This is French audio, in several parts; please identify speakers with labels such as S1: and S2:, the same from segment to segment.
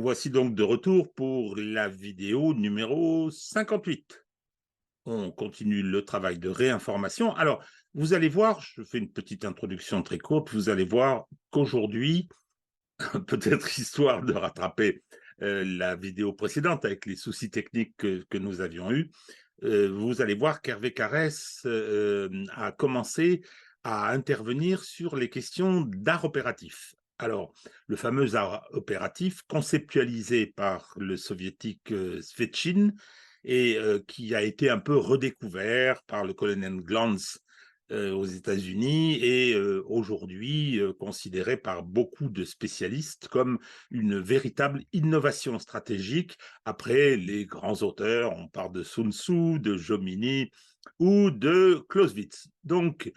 S1: Nous voici donc de retour pour la vidéo numéro 58. On continue le travail de réinformation. Alors, vous allez voir, je fais une petite introduction très courte, vous allez voir qu'aujourd'hui, peut-être histoire de rattraper la vidéo précédente avec les soucis techniques que nous avions eus, vous allez voir qu'Hervé Carès a commencé à intervenir sur les questions d'art opératif. Alors, le fameux art opératif conceptualisé par le soviétique Svetchin et qui a été un peu redécouvert par le colonel Glantz aux États-Unis et aujourd'hui considéré par beaucoup de spécialistes comme une véritable innovation stratégique après les grands auteurs, on parle de Sun Tzu, de Jomini ou de Clausewitz. Donc,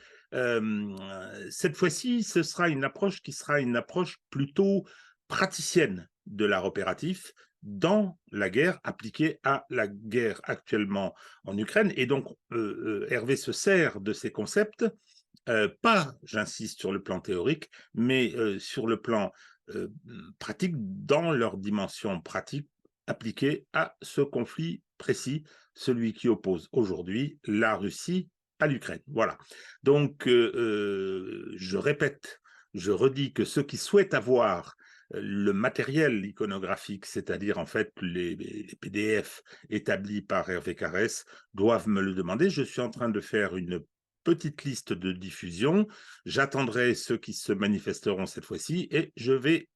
S1: cette fois-ci, ce sera une approche qui sera une approche plutôt praticienne de l'art opératif dans la guerre, appliquée à la guerre actuellement en Ukraine. Et donc, Hervé se sert de ces concepts, pas, j'insiste, sur le plan théorique, mais sur le plan pratique, dans leur dimension pratique appliquée à ce conflit précis, celui qui oppose aujourd'hui la Russie à l'Ukraine. Voilà. Donc, je répète, je redis que ceux qui souhaitent avoir le matériel iconographique, c'est-à-dire en fait les PDF établis par Hervé Carès, doivent me le demander. Je suis en train de faire une petite liste de diffusion. J'attendrai ceux qui se manifesteront cette fois-ci et je vais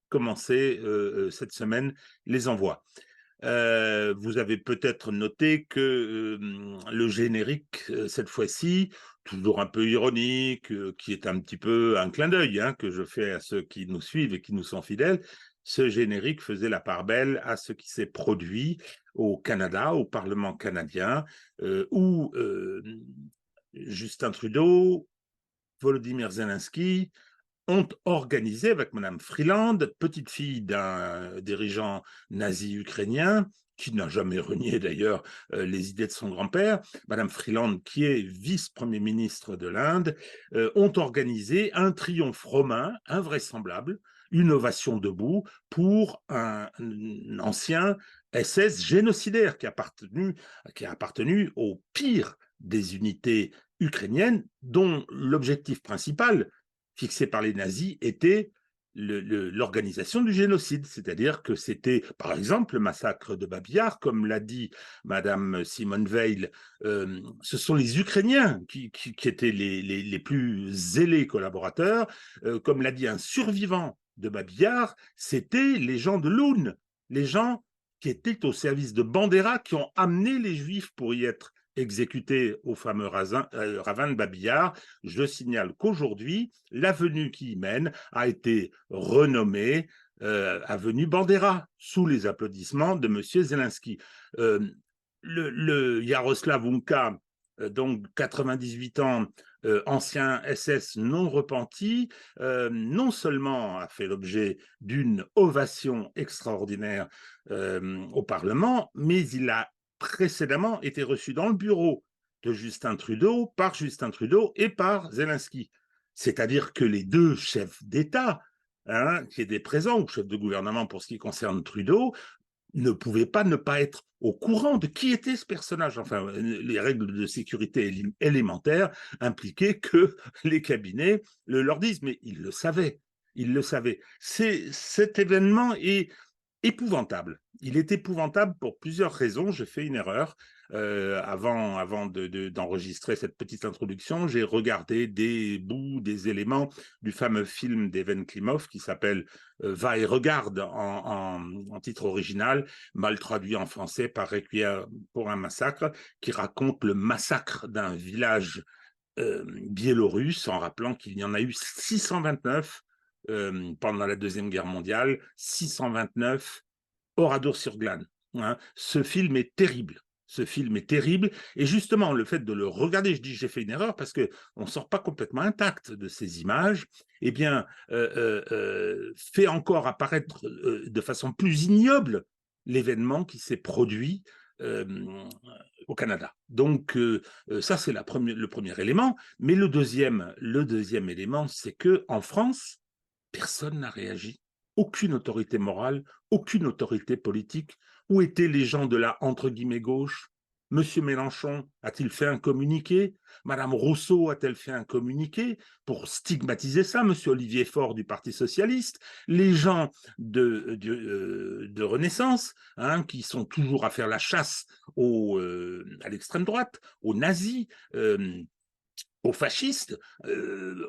S1: commencer cette semaine les envois. Vous avez peut-être noté que le générique, cette fois-ci, toujours un peu ironique, qui est un petit peu un clin d'œil que je fais à ceux qui nous suivent et qui nous sont fidèles, ce générique faisait la part belle à ce qui s'est produit au Canada, au Parlement canadien, où Justin Trudeau, Volodymyr Zelensky ont organisé avec Madame Freeland, petite fille d'un dirigeant nazi ukrainien, qui n'a jamais renié d'ailleurs les idées de son grand-père, Madame Freeland, qui est vice-premier ministre de l'Inde, ont organisé un triomphe romain invraisemblable, une ovation debout pour un ancien SS génocidaire qui a appartenu au pire des unités ukrainiennes, dont l'objectif principal fixé par les nazis était l'organisation du génocide, c'est-à-dire que c'était, par exemple, le massacre de Babi Yar, comme l'a dit Madame Simone Veil, ce sont les Ukrainiens qui étaient les plus zélés collaborateurs, comme l'a dit un survivant de Babi Yar, c'était les gens de l'Oun, les gens qui étaient au service de Bandera, qui ont amené les Juifs pour y être exécutés au fameux ravin de Babi Yar. Je signale qu'aujourd'hui, l'avenue qui y mène a été renommée avenue Bandera, sous les applaudissements de M. Zelensky. Le Yaroslav Unka, donc 98 ans, ancien SS non repenti, non seulement a fait l'objet d'une ovation extraordinaire au Parlement, mais il a précédemment été reçu dans le bureau de Justin Trudeau par Justin Trudeau et par Zelensky. C'est-à-dire que les deux chefs d'État qui étaient présents, ou chefs de gouvernement pour ce qui concerne Trudeau, ne pouvaient pas ne pas être au courant de qui était ce personnage. Enfin, les règles de sécurité élémentaires impliquaient que les cabinets leur disent, mais ils le savaient. Ils le savaient. Cet événement est épouvantable. Il est épouvantable pour plusieurs raisons. J'ai fait une erreur. Avant d'enregistrer cette petite introduction, j'ai regardé des bouts, des éléments du fameux film d'Even Klimov qui s'appelle Va et regarde en titre original, mal traduit en français par Requiem pour un massacre, qui raconte le massacre d'un village biélorusse, en rappelant qu'il y en a eu 629 pendant la Deuxième Guerre mondiale, 629 Oradour-sur-Glane. Ce film est terrible. Ce film est terrible. Et justement, le fait de le regarder, je dis j'ai fait une erreur parce qu'on ne sort pas complètement intact de ces images, eh bien, fait encore apparaître de façon plus ignoble l'événement qui s'est produit au Canada. Donc, ça, c'est le premier élément. Mais le deuxième élément, c'est qu'en France, personne n'a réagi. aucune autorité morale, aucune autorité politique. Où étaient les gens de la entre guillemets gauche? Monsieur Mélenchon a-t-il fait un communiqué? Madame Rousseau a-t-elle fait un communiqué pour stigmatiser ça? Monsieur Olivier Faure du Parti socialiste, les gens de Renaissance, hein, qui sont toujours à faire la chasse à l'extrême droite, aux nazis, aux fascistes.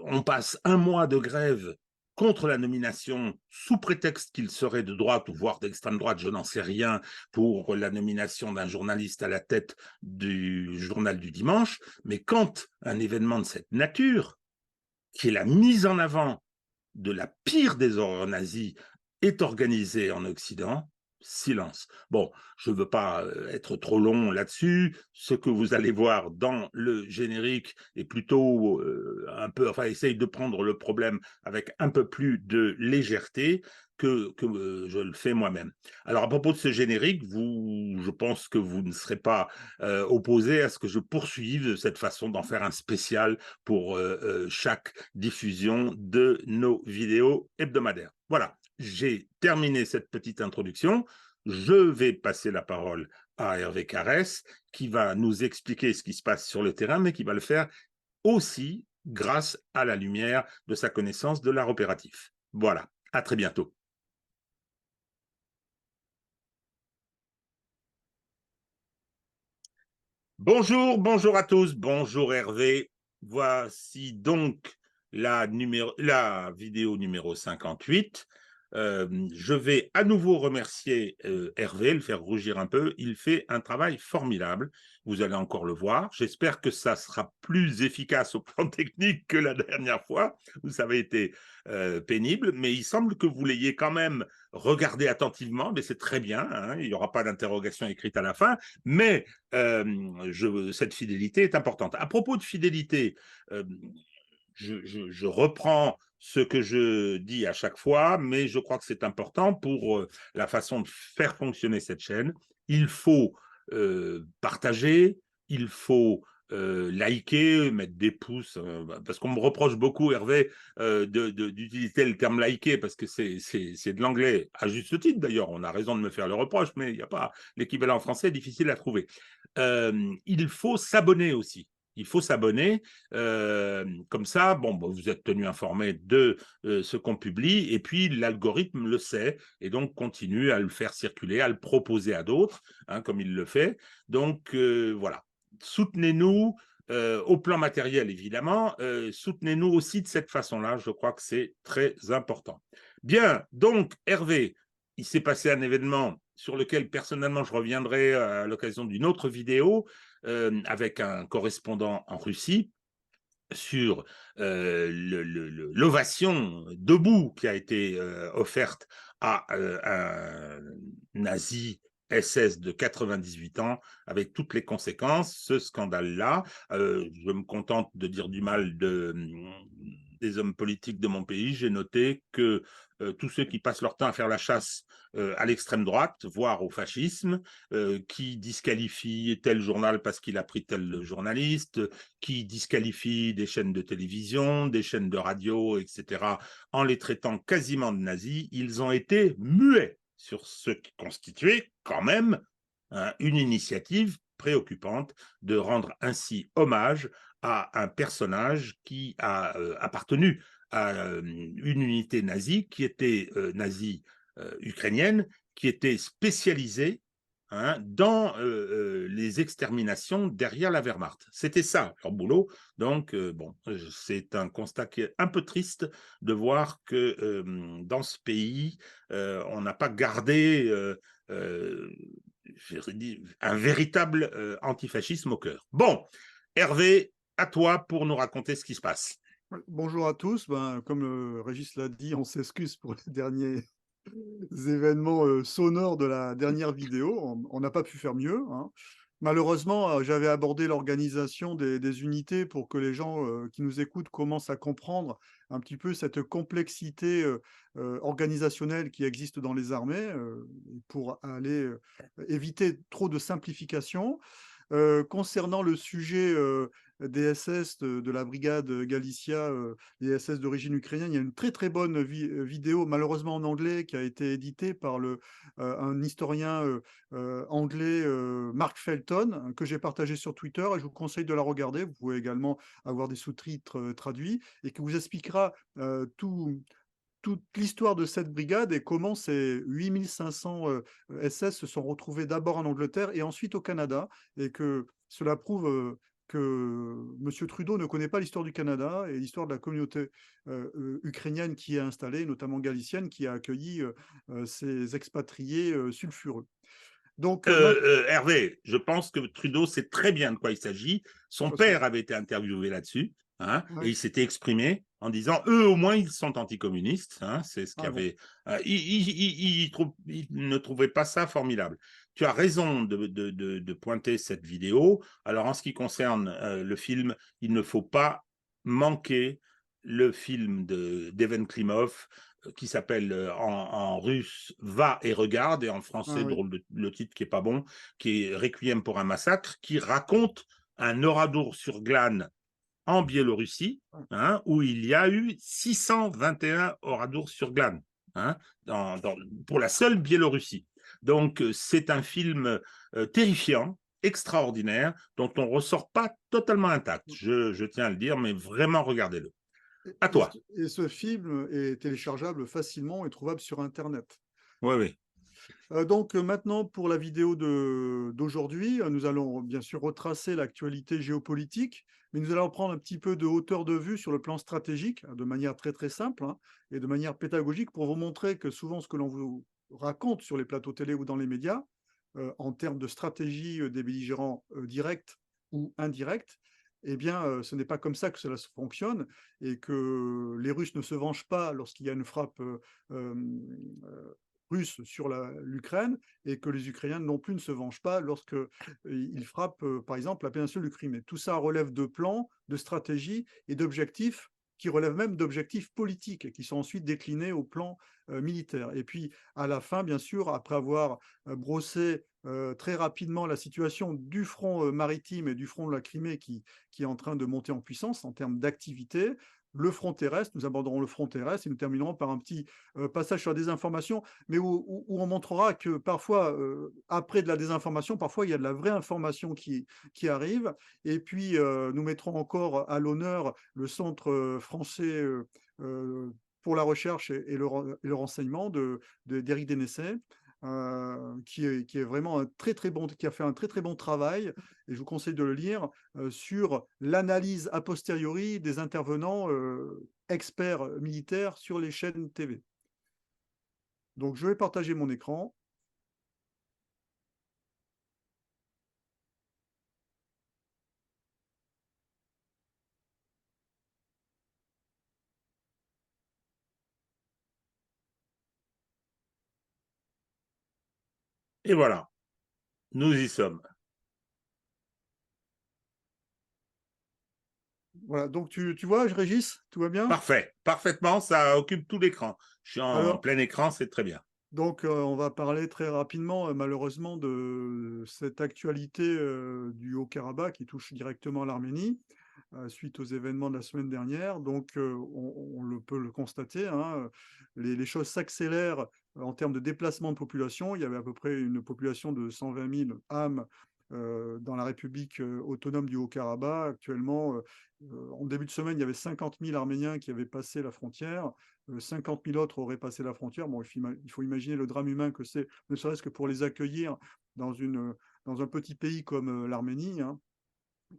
S1: On passe un mois de grève contre la nomination, sous prétexte qu'il serait de droite ou voire d'extrême droite, je n'en sais rien, pour la nomination d'un journaliste à la tête du journal du dimanche. Mais quand un événement de cette nature, qui est la mise en avant de la pire des horreurs nazies, est organisée en Occident, silence. Bon, je ne veux pas être trop long là-dessus. Ce que vous allez voir dans le générique est plutôt un peu, enfin, essaye de prendre le problème avec un peu plus de légèreté que je le fais moi-même. Alors, à propos de ce générique, je pense que vous ne serez pas opposé à ce que je poursuive cette façon d'en faire un spécial pour chaque diffusion de nos vidéos hebdomadaires. Voilà, j'ai terminé cette petite introduction. Je vais passer la parole à Hervé Carès, qui va nous expliquer ce qui se passe sur le terrain, mais qui va le faire aussi grâce à la lumière de sa connaissance de l'art opératif. Voilà, à très bientôt. Bonjour à tous, bonjour Hervé. Voici donc la vidéo numéro 58. Je vais à nouveau remercier Hervé, le faire rougir un peu. Il fait un travail formidable. Vous allez encore le voir. J'espère que ça sera plus efficace au plan technique que la dernière fois où ça avait été pénible. Mais il semble que vous l'ayez quand même regardé attentivement. Mais c'est très bien, hein. Il n'y aura pas d'interrogation écrite à la fin. Mais cette fidélité est importante. À propos de fidélité, euh, je reprends ce que je dis à chaque fois, mais je crois que c'est important pour la façon de faire fonctionner cette chaîne. Il faut partager, il faut liker, mettre des pouces, parce qu'on me reproche beaucoup, Hervé, d'utiliser le terme liker, parce que c'est de l'anglais, à juste titre d'ailleurs, on a raison de me faire le reproche, mais il n'y a pas l'équivalent français, difficile à trouver. Il faut s'abonner aussi. Il faut s'abonner, comme ça, bon, vous êtes tenu informé de ce qu'on publie, et puis l'algorithme le sait, et donc continue à le faire circuler, à le proposer à d'autres, hein, comme il le fait. Donc voilà, soutenez-nous au plan matériel, évidemment, soutenez-nous aussi de cette façon-là, je crois que c'est très important. Bien, donc Hervé, il s'est passé un événement sur lequel personnellement je reviendrai à l'occasion d'une autre vidéo, avec un correspondant en Russie, sur l'ovation debout qui a été offerte à un nazi SS de 98 ans, avec toutes les conséquences, ce scandale-là. Je me contente de dire du mal des hommes politiques de mon pays. J'ai noté que tous ceux qui passent leur temps à faire la chasse à l'extrême droite, voire au fascisme, qui disqualifient tel journal parce qu'il a pris tel journaliste, qui disqualifient des chaînes de télévision, des chaînes de radio, etc., en les traitant quasiment de nazis, ils ont été muets sur ce qui constituait quand même une initiative préoccupante de rendre ainsi hommage à un personnage qui a appartenu à une unité nazie qui était nazie ukrainienne, qui était spécialisée, hein, dans les exterminations derrière la Wehrmacht. C'était ça leur boulot. Donc, bon, c'est un constat qui est un peu triste de voir que dans ce pays, on n'a pas gardé un véritable antifascisme au cœur. Bon, Hervé, à toi pour nous raconter ce qui se passe.
S2: Bonjour à tous. Comme Régis l'a dit, on s'excuse pour les derniers événements sonores de la dernière vidéo. On n'a pas pu faire mieux, hein. Malheureusement, j'avais abordé l'organisation des unités pour que les gens qui nous écoutent commencent à comprendre un petit peu cette complexité organisationnelle qui existe dans les armées, pour aller éviter trop de simplification. Concernant le sujet des SS de la brigade Galicia, les SS d'origine ukrainienne. Il y a une très très bonne vidéo, malheureusement en anglais, qui a été éditée par un historien anglais, Mark Felton, que j'ai partagé sur Twitter, et je vous conseille de la regarder. Vous pouvez également avoir des sous-titres traduits, et qui vous expliquera toute l'histoire de cette brigade et comment ces 8500 SS se sont retrouvés d'abord en Angleterre et ensuite au Canada, et que cela prouve que Monsieur Trudeau ne connaît pas l'histoire du Canada et l'histoire de la communauté ukrainienne qui est installée, notamment galicienne, qui a accueilli ces expatriés sulfureux. Donc,
S1: Hervé, je pense que Trudeau sait très bien de quoi il s'agit. Son père avait été interviewé là-dessus, hein, et
S2: ouais.
S1: il s'était exprimé en disant eux au moins ils sont anticommunistes. Hein, c'est ce qu'il
S2: Ah bon.
S1: avait. Il ne trouvait pas ça formidable. Tu as raison de pointer cette vidéo. Alors en ce qui concerne le film, il ne faut pas manquer le film d'Evan Klimov qui s'appelle en russe Va et regarde, et en français,
S2: Ah oui.
S1: drôle le titre qui est pas bon, qui est Requiem pour un massacre, qui raconte un Oradour sur glane en Biélorussie, hein, où il y a eu 621 Oradours sur glane, hein, pour la seule Biélorussie. Donc c'est un film terrifiant, extraordinaire, dont on ne ressort pas totalement intact. Je tiens à le dire, mais vraiment regardez-le. À toi.
S2: Et ce film est téléchargeable facilement et trouvable sur Internet.
S1: Oui, oui.
S2: Donc maintenant, pour la vidéo d'aujourd'hui, nous allons bien sûr retracer l'actualité géopolitique, mais nous allons prendre un petit peu de hauteur de vue sur le plan stratégique, de manière très très simple, hein, et de manière pédagogique, pour vous montrer que souvent ce que l'on vous raconte sur les plateaux télé ou dans les médias, en termes de stratégie des belligérants directs ou indirects, eh bien, ce n'est pas comme ça que cela fonctionne, et que les Russes ne se vengent pas lorsqu'il y a une frappe russe sur l'Ukraine, et que les Ukrainiens non plus ne se vengent pas lorsque ils frappent, par exemple, la péninsule du Crimée. Tout ça relève de plans, de stratégies et d'objectifs qui relèvent même d'objectifs politiques et qui sont ensuite déclinés au plan militaire. Et puis, à la fin, bien sûr, après avoir brossé très rapidement la situation du front maritime et du front de la Crimée qui est en train de monter en puissance en termes d'activité, le front terrestre, nous aborderons le front terrestre et nous terminerons par un petit passage sur la désinformation, mais où on montrera que parfois, après de la désinformation, parfois il y a de la vraie information qui arrive. Et puis, nous mettrons encore à l'honneur le Centre français pour la recherche et le renseignement d'Éric Dénessé, qui est vraiment un très très bon, qui a fait un très très bon travail, et je vous conseille de le lire, sur l'analyse a posteriori des intervenants experts militaires sur les chaînes TV. Donc je vais partager mon écran.
S1: Et voilà, nous y sommes.
S2: Voilà, donc tu vois, Régis, tout va bien?
S1: Parfait, parfaitement, ça occupe tout l'écran. Je suis en
S2: Alors,
S1: plein écran, c'est très bien.
S2: donc on va parler très rapidement, malheureusement, de cette actualité du Haut-Karabakh qui touche directement l'Arménie, suite aux événements de la semaine dernière. Donc on peut le constater, hein, les choses s'accélèrent en termes de déplacement de population. Il y avait à peu près une population de 120 000 âmes dans la République autonome du Haut-Karabakh. Actuellement, en début de semaine, il y avait 50 000 Arméniens qui avaient passé la frontière. 50 000 autres auraient passé la frontière. Bon, il faut imaginer le drame humain que c'est, ne serait-ce que pour les accueillir dans, dans un petit pays comme l'Arménie, hein,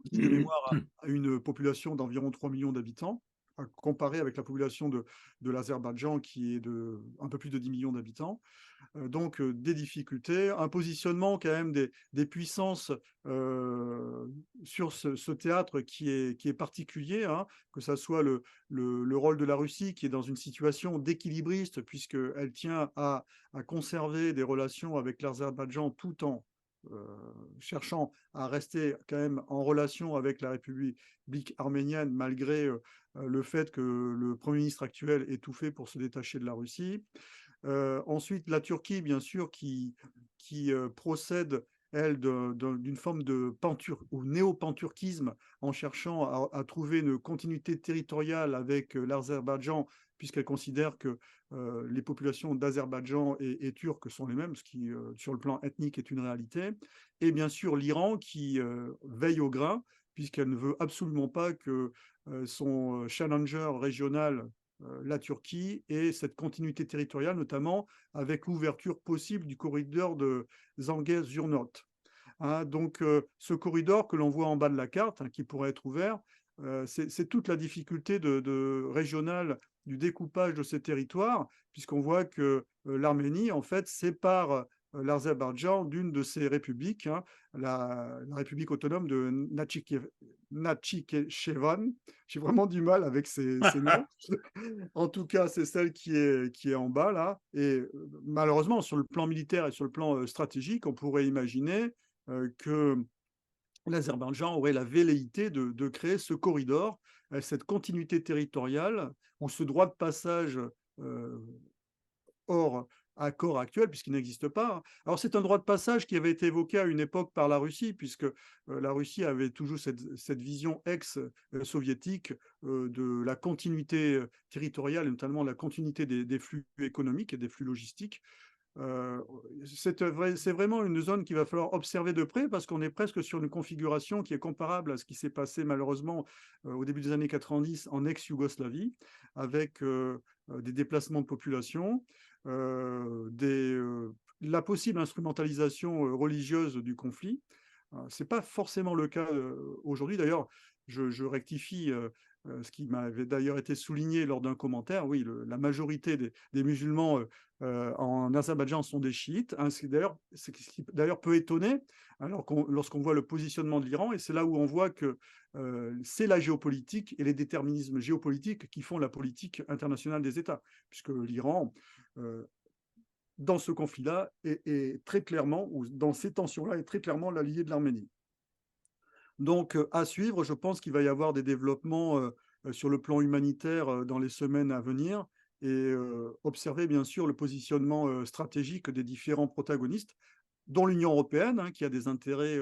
S2: qui de mémoire a une population d'environ 3 millions d'habitants, comparé avec la population de l'Azerbaïdjan qui est de un peu plus de 10 millions d'habitants. Donc des difficultés, un positionnement quand même des puissances sur ce théâtre qui est particulier, hein, que ça soit le rôle de la Russie qui est dans une situation d'équilibriste puisqu'elle tient à conserver des relations avec l'Azerbaïdjan tout en cherchant à rester quand même en relation avec la République arménienne malgré le fait que le Premier ministre actuel ait tout fait pour se détacher de la Russie. Ensuite, la Turquie, bien sûr, qui procède elle, d'une forme de ou néo-panturquisme, en cherchant à trouver une continuité territoriale avec l'Azerbaïdjan, puisqu'elle considère que les populations d'Azerbaïdjan et turques sont les mêmes, ce qui, sur le plan ethnique, est une réalité. Et bien sûr, l'Iran qui veille au grain, puisqu'elle ne veut absolument pas que son challenger régional, la Turquie, ait cette continuité territoriale, notamment avec l'ouverture possible du corridor de Zangezurnet. Hein, donc, ce corridor que l'on voit en bas de la carte, hein, qui pourrait être ouvert, c'est toute la difficulté régionale du découpage de ces territoires, puisqu'on voit que l'Arménie, en fait, sépare l'Azerbaïdjan d'une de ces républiques, hein, la République autonome de Natchikevan. J'ai vraiment du mal avec ces noms. En tout cas, c'est celle qui est en bas, là. Et malheureusement, sur le plan militaire et sur le plan stratégique, on pourrait imaginer que l'Azerbaïdjan aurait la velléité de créer ce corridor, cette continuité territoriale, ou ce droit de passage hors accord actuel, puisqu'il n'existe pas, hein. Alors c'est un droit de passage qui avait été évoqué à une époque par la Russie, puisque la Russie avait toujours cette vision ex-soviétique de la continuité territoriale, et notamment la continuité des flux économiques et des flux logistiques. Euh, c'est vraiment une zone qu'il va falloir observer de près, parce qu'on est presque sur une configuration qui est comparable à ce qui s'est passé malheureusement au début des années 90 en ex-Yougoslavie, avec des déplacements de population, la possible instrumentalisation religieuse du conflit. Ce n'est pas forcément le cas aujourd'hui. D'ailleurs, je rectifie ce qui m'avait d'ailleurs été souligné lors d'un commentaire. Oui, la majorité des musulmans en Azerbaïdjan sont des chiites, hein, ce qui d'ailleurs peut étonner, alors lorsqu'on voit le positionnement de l'Iran, et c'est là où on voit que c'est la géopolitique et les déterminismes géopolitiques qui font la politique internationale des États, puisque l'Iran, dans ce conflit-là, est très clairement, ou dans ces tensions-là, est très clairement l'allié de l'Arménie. Donc, à suivre, je pense qu'il va y avoir des développements sur le plan humanitaire dans les semaines à venir, et observer bien sûr le positionnement stratégique des différents protagonistes, dont l'Union européenne, hein, qui a des intérêts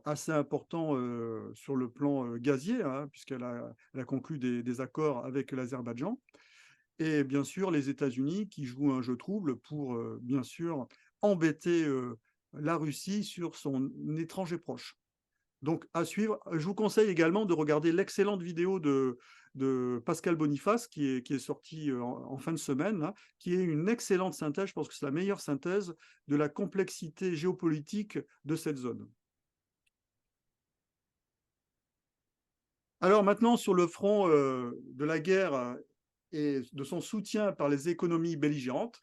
S2: assez importants sur le plan gazier, hein, puisqu'elle a conclu des accords avec l'Azerbaïdjan, et bien sûr les États-Unis qui jouent un jeu trouble pour bien sûr embêter la Russie sur son étranger proche. Donc, à suivre. Je vous conseille également de regarder l'excellente vidéo de Pascal Boniface qui est sortie en fin de semaine, hein, qui est une excellente synthèse. Je pense que c'est la meilleure synthèse de la complexité géopolitique de cette zone. Alors maintenant, sur le front de la guerre et de son soutien par les économies belligérantes,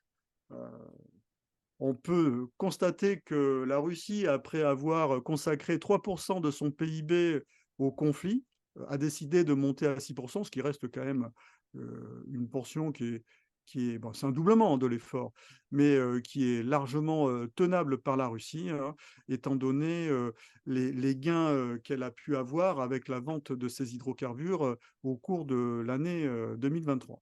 S2: on peut constater que la Russie, après avoir consacré 3% de son PIB au conflit, a décidé de monter à 6%, ce qui reste quand même une portion bon, c'est un doublement de l'effort, mais qui est largement tenable par la Russie, hein, étant donné les gains qu'elle a pu avoir avec la vente de ses hydrocarbures au cours de l'année 2023.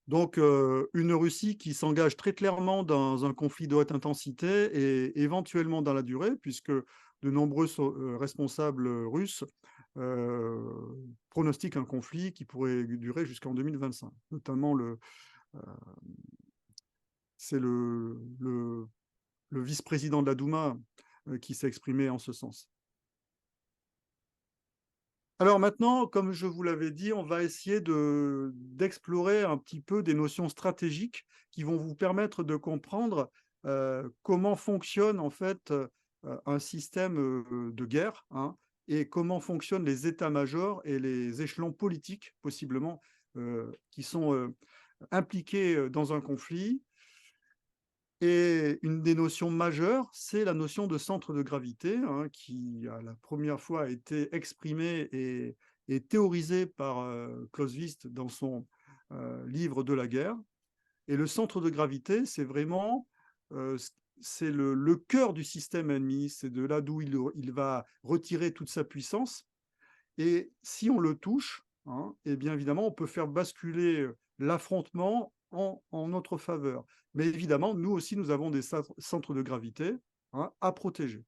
S2: Donc, une Russie qui s'engage très clairement dans un conflit de haute intensité et éventuellement dans la durée, puisque de nombreux responsables russes pronostiquent un conflit qui pourrait durer jusqu'en 2025. Notamment, c'est le vice-président de la Douma qui s'est exprimé en ce sens. Alors maintenant, comme je vous l'avais dit, on va essayer d'explorer un petit peu des notions stratégiques qui vont vous permettre de comprendre comment fonctionne en fait un système de guerre, hein, et comment fonctionnent les états-majors et les échelons politiques, possiblement, qui sont impliqués dans un conflit. Et une des notions majeures, c'est la notion de centre de gravité, hein, qui a la première fois a été exprimée et théorisée par Clausewitz dans son livre de la guerre. Et le centre de gravité, c'est vraiment c'est le cœur du système ennemi, c'est de là d'où il va retirer toute sa puissance. Et si on le touche, hein, et bien évidemment, on peut faire basculer l'affrontement en notre faveur. Mais évidemment, nous aussi, nous avons des centres de gravité, hein, à protéger.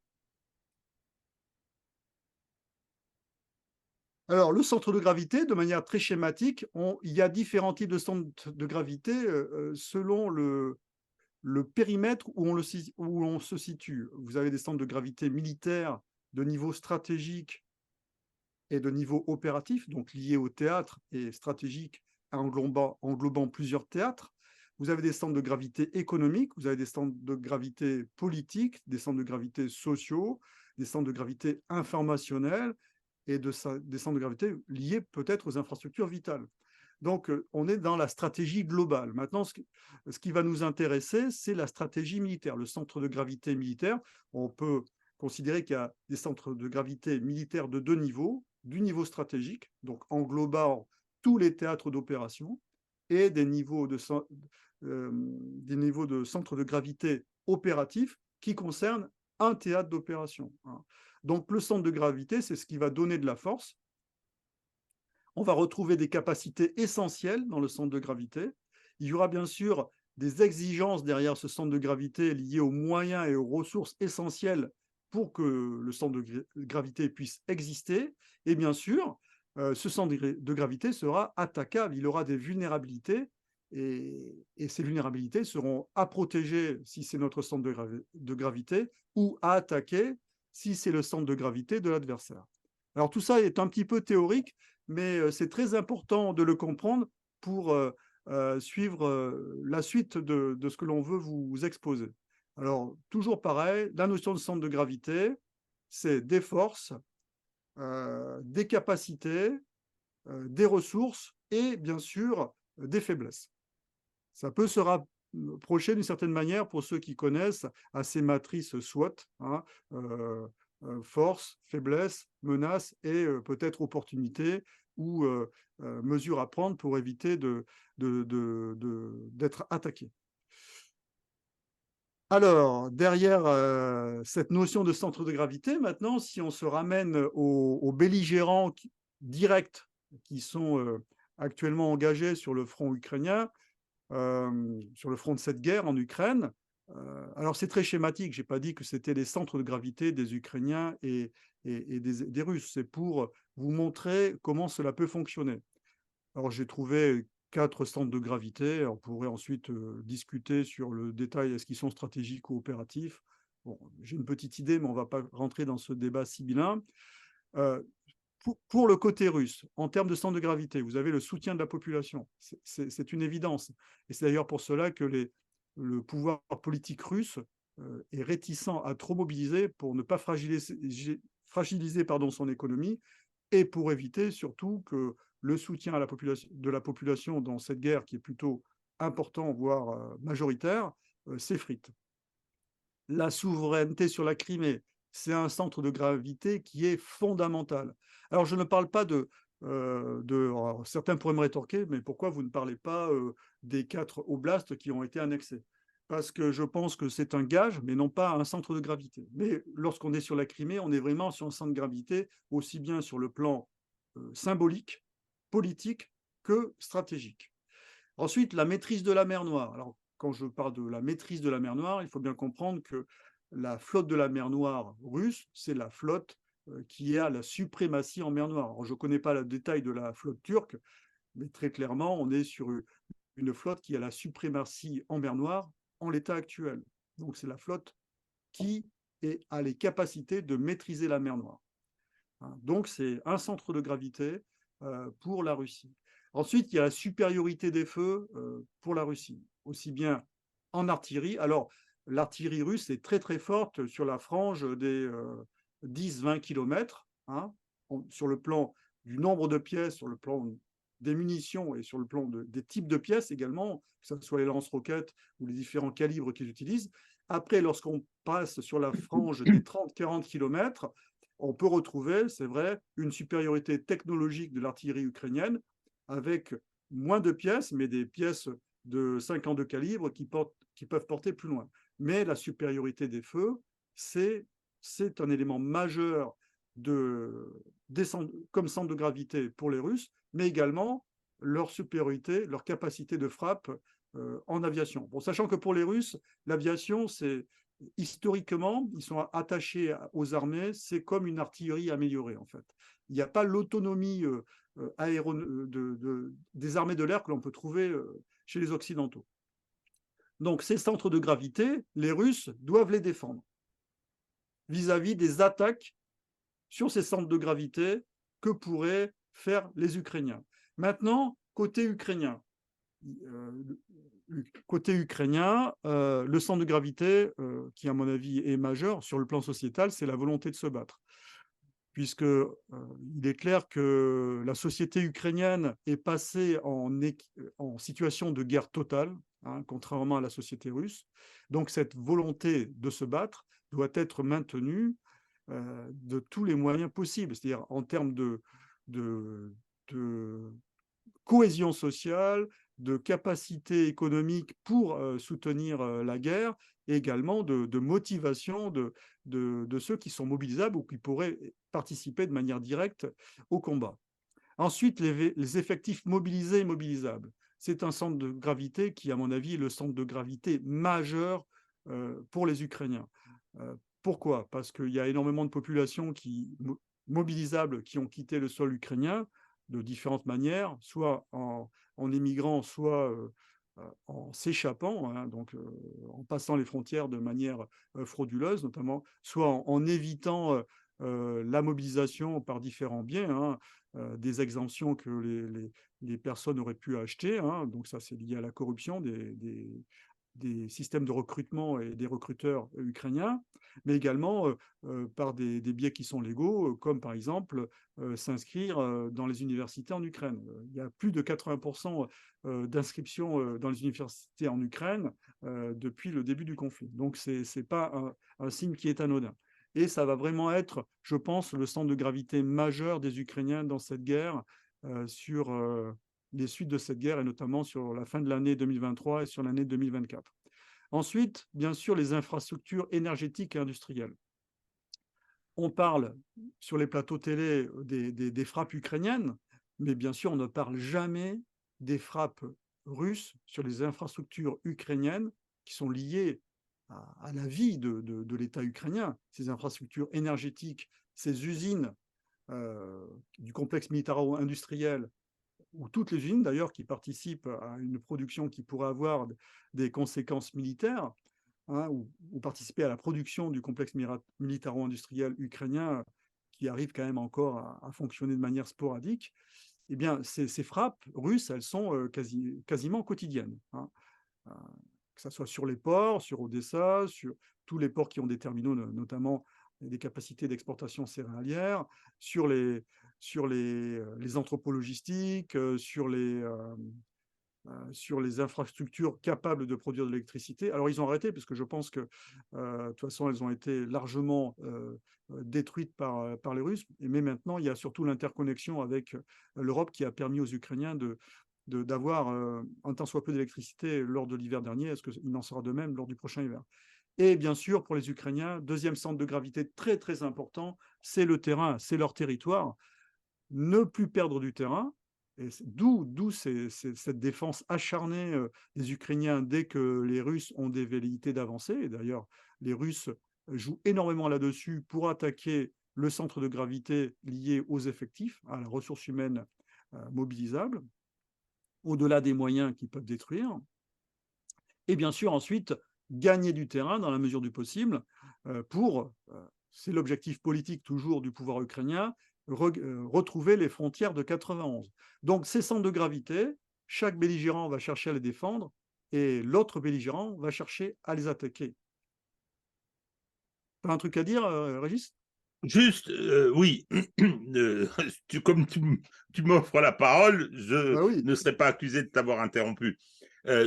S2: Alors, le centre de gravité, de manière très schématique, il y a différents types de centres de gravité selon le périmètre où on se situe. Vous avez des centres de gravité militaires de niveau stratégique et de niveau opératif, donc liés au théâtre et stratégique, englobant plusieurs théâtres. Vous avez des centres de gravité économiques, vous avez des centres de gravité politiques, des centres de gravité sociaux, des centres de gravité informationnels et des centres de gravité liés peut-être aux infrastructures vitales. Donc, on est dans la stratégie globale. Maintenant, ce qui va nous intéresser, c'est la stratégie militaire, le centre de gravité militaire. On peut considérer qu'il y a des centres de gravité militaires de 2 niveaux, du niveau stratégique, donc englobant tous les théâtres d'opération, et des niveaux de centres de gravité opératifs qui concernent un théâtre d'opération. Donc, le centre de gravité, c'est ce qui va donner de la force. On va retrouver des capacités essentielles dans le centre de gravité. Il y aura bien sûr des exigences derrière ce centre de gravité liées aux moyens et aux ressources essentielles pour que le centre de gravité puisse exister. Et bien sûr, ce centre de gravité sera attaquable. Il aura des vulnérabilités et ces vulnérabilités seront à protéger si c'est notre centre de gravité ou à attaquer si c'est le centre de gravité de l'adversaire. Alors tout ça est un petit peu théorique, mais c'est très important de le comprendre pour suivre la suite de ce que l'on veut vous exposer. Alors, toujours pareil, la notion de centre de gravité, c'est des forces, des capacités, des ressources et bien sûr des faiblesses. Ça peut se rapprocher d'une certaine manière, pour ceux qui connaissent, à ces matrices SWOT, hein, force, faiblesse, menace et peut-être opportunité ou mesure à prendre pour éviter d'être attaqué. Alors, derrière cette notion de centre de gravité, maintenant, si on se ramène aux belligérants directs qui sont actuellement engagés sur le front ukrainien, sur le front de cette guerre en Ukraine. Alors c'est très schématique, je n'ai pas dit que c'était les centres de gravité des Ukrainiens et des Russes, c'est pour vous montrer comment cela peut fonctionner. Alors j'ai trouvé 4 centres de gravité, on pourrait ensuite discuter sur le détail, est-ce qu'ils sont stratégiques ou opératifs. Bon, j'ai une petite idée, mais on ne va pas rentrer dans ce débat sibyllin. Pour le côté russe, en termes de centre de gravité, vous avez le soutien de la population. C'est une évidence. Et c'est d'ailleurs pour cela que le pouvoir politique russe est réticent à trop mobiliser pour ne pas fragiliser son économie et pour éviter surtout que le soutien à de la population dans cette guerre qui est plutôt important, voire majoritaire, s'effrite. La souveraineté sur la Crimée, c'est un centre de gravité qui est fondamental. Alors, je ne parle pas alors, certains pourraient me rétorquer, mais pourquoi vous ne parlez pas des 4 oblasts qui ont été annexés? Parce que je pense que c'est un gage, mais non pas un centre de gravité. Mais lorsqu'on est sur la Crimée, on est vraiment sur un centre de gravité, aussi bien sur le plan symbolique, politique que stratégique. Ensuite, la maîtrise de la mer Noire. Alors, quand je parle de la maîtrise de la mer Noire, il faut bien comprendre que la flotte de la mer Noire russe, c'est la flotte qui a la suprématie en mer Noire. Alors, je ne connais pas le détail de la flotte turque, mais très clairement, on est sur une flotte qui a la suprématie en mer Noire en l'état actuel. Donc, c'est la flotte qui a les capacités de maîtriser la mer Noire. Donc, c'est un centre de gravité pour la Russie. Ensuite, il y a la supériorité des feux pour la Russie, aussi bien en artillerie. Alors, l'artillerie russe est très très forte sur la frange des 10-20 km, hein, sur le plan du nombre de pièces, sur le plan des munitions et sur le plan des types de pièces également, que ce soit les lance-roquettes ou les différents calibres qu'ils utilisent. Après, lorsqu'on passe sur la frange des 30-40 km, on peut retrouver, c'est vrai, une supériorité technologique de l'artillerie ukrainienne avec moins de pièces, mais des pièces de 52 calibres qui peuvent porter plus loin. Mais la supériorité des feux, c'est un élément majeur comme centre de gravité pour les Russes, mais également leur supériorité, leur capacité de frappe en aviation. Bon, sachant que pour les Russes, l'aviation, c'est historiquement, ils sont attachés aux armées, c'est comme une artillerie améliorée, en fait. Il n'y a pas l'autonomie des armées de l'air que l'on peut trouver chez les Occidentaux. Donc, ces centres de gravité, les Russes doivent les défendre vis-à-vis des attaques sur ces centres de gravité que pourraient faire les Ukrainiens. Maintenant, côté ukrainien, le centre de gravité, qui à mon avis est majeur sur le plan sociétal, c'est la volonté de se battre. Puisque il est clair que la société ukrainienne est passée en situation de guerre totale, hein, contrairement à la société russe. Donc cette volonté de se battre doit être maintenue de tous les moyens possibles, c'est-à-dire en termes de cohésion sociale, de capacité économique pour soutenir la guerre, et également de motivation de ceux qui sont mobilisables ou qui pourraient participer de manière directe au combat. Ensuite, les effectifs mobilisés et mobilisables. C'est un centre de gravité qui, à mon avis, est le centre de gravité majeur pour les Ukrainiens. Pourquoi? Parce qu'il y a énormément de populations mobilisables qui ont quitté le sol ukrainien de différentes manières, soit en émigrant, soit en s'échappant, hein, donc en passant les frontières de manière frauduleuse, notamment, soit en évitant la mobilisation par différents biais, hein, des exemptions que les personnes auraient pu acheter, hein, donc ça c'est lié à la corruption des systèmes de recrutement et des recruteurs ukrainiens, mais également par des biais qui sont légaux, comme par exemple s'inscrire dans les universités en Ukraine. Il y a plus de 80% d'inscriptions dans les universités en Ukraine depuis le début du conflit. Donc ce n'est pas un signe qui est anodin. Et ça va vraiment être, je pense, le centre de gravité majeur des Ukrainiens dans cette guerre sur les suites de cette guerre, et notamment sur la fin de l'année 2023 et sur l'année 2024. Ensuite, bien sûr, les infrastructures énergétiques et industrielles. On parle sur les plateaux télé des frappes ukrainiennes, mais bien sûr, on ne parle jamais des frappes russes sur les infrastructures ukrainiennes qui sont liées à la vie de l'État ukrainien. Ces infrastructures énergétiques, ces usines du complexe militaro-industriel, ou toutes les usines d'ailleurs qui participent à une production qui pourrait avoir des conséquences militaires, hein, ou participer à la production du complexe militaro-industriel ukrainien qui arrive quand même encore à fonctionner de manière sporadique, eh bien, ces frappes russes, elles sont quasiment quotidiennes, hein, que ce soit sur les ports, sur Odessa, sur tous les ports qui ont des terminaux, notamment des capacités d'exportation céréalière, sur les entrepôts logistiques, sur les infrastructures capables de produire de l'électricité. Alors, ils ont arrêté, parce que je pense que, de toute façon, elles ont été largement détruites par les Russes. Mais maintenant, il y a surtout l'interconnexion avec l'Europe qui a permis aux Ukrainiens d'avoir un tant soit peu d'électricité lors de l'hiver dernier. Est-ce qu'il en sera de même lors du prochain hiver? Et bien sûr, pour les Ukrainiens, deuxième centre de gravité très, très important, c'est le terrain, c'est leur territoire. Ne plus perdre du terrain, d'où cette défense acharnée des Ukrainiens dès que les Russes ont des velléités d'avancer. Et d'ailleurs, les Russes jouent énormément là-dessus pour attaquer le centre de gravité lié aux effectifs, à la ressource humaine mobilisable, au-delà des moyens qu'ils peuvent détruire. Et bien sûr, ensuite, gagner du terrain dans la mesure du possible c'est l'objectif politique toujours du pouvoir ukrainien, retrouver les frontières de 91. Donc ces centres de gravité, chaque belligérant va chercher à les défendre et l'autre belligérant va chercher à les attaquer. Tu as un truc à dire, Régis?
S1: Juste, oui, comme tu m'offres la parole, je
S2: Bah oui.
S1: ne serai pas accusé de t'avoir interrompu.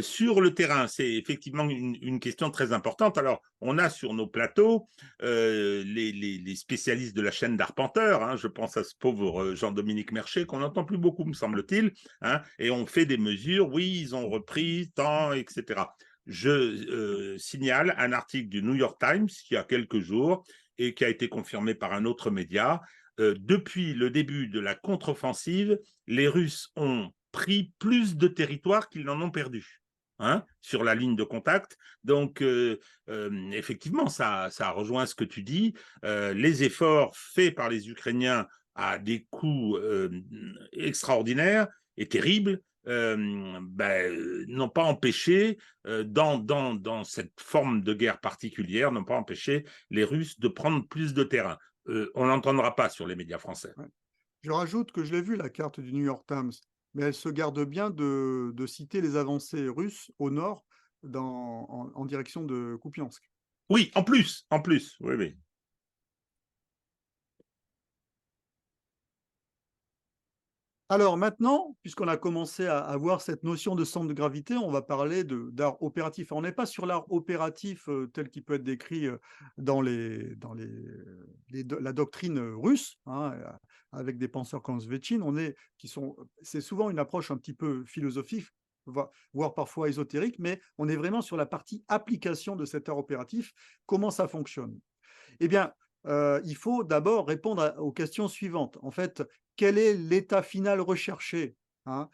S1: Sur le terrain, c'est effectivement une question très importante. Alors, on a sur nos plateaux les spécialistes de la chaîne d'arpenteurs, hein, je pense à ce pauvre Jean-Dominique Merchet, qu'on n'entend plus beaucoup, me semble-t-il, hein, et on fait des mesures, oui, ils ont repris, tant, etc. Je signale un article du New York Times, il y a quelques jours, et qui a été confirmé par un autre média. Depuis le début de la contre-offensive, les Russes ont pris plus de territoire qu'ils n'en ont perdu. hein, sur la ligne de contact. Donc, effectivement, ça rejoint ce que tu dis. Les efforts faits par les Ukrainiens à des coûts extraordinaires et terribles n'ont pas empêché, dans cette forme de guerre particulière, n'ont pas empêché les Russes de prendre plus de terrain. On n'entendra pas sur les médias français.
S2: Ouais. Je rajoute que je l'ai vu, la carte du New York Times, mais elle se garde bien de citer les avancées russes au nord en direction de Kupiansk.
S1: Oui, en plus, oui, oui.
S2: Alors maintenant, puisqu'on a commencé à avoir cette notion de centre de gravité, on va parler d'art opératif. Alors, on n'est pas sur l'art opératif tel qu'il peut être décrit dans la doctrine russe, hein, avec des penseurs comme Svetchin. C'est souvent une approche un petit peu philosophique, voire parfois ésotérique, mais on est vraiment sur la partie application de cet art opératif, comment ça fonctionne. Eh bien, il faut d'abord répondre aux questions suivantes. En fait, quel est l'état final recherché, hein,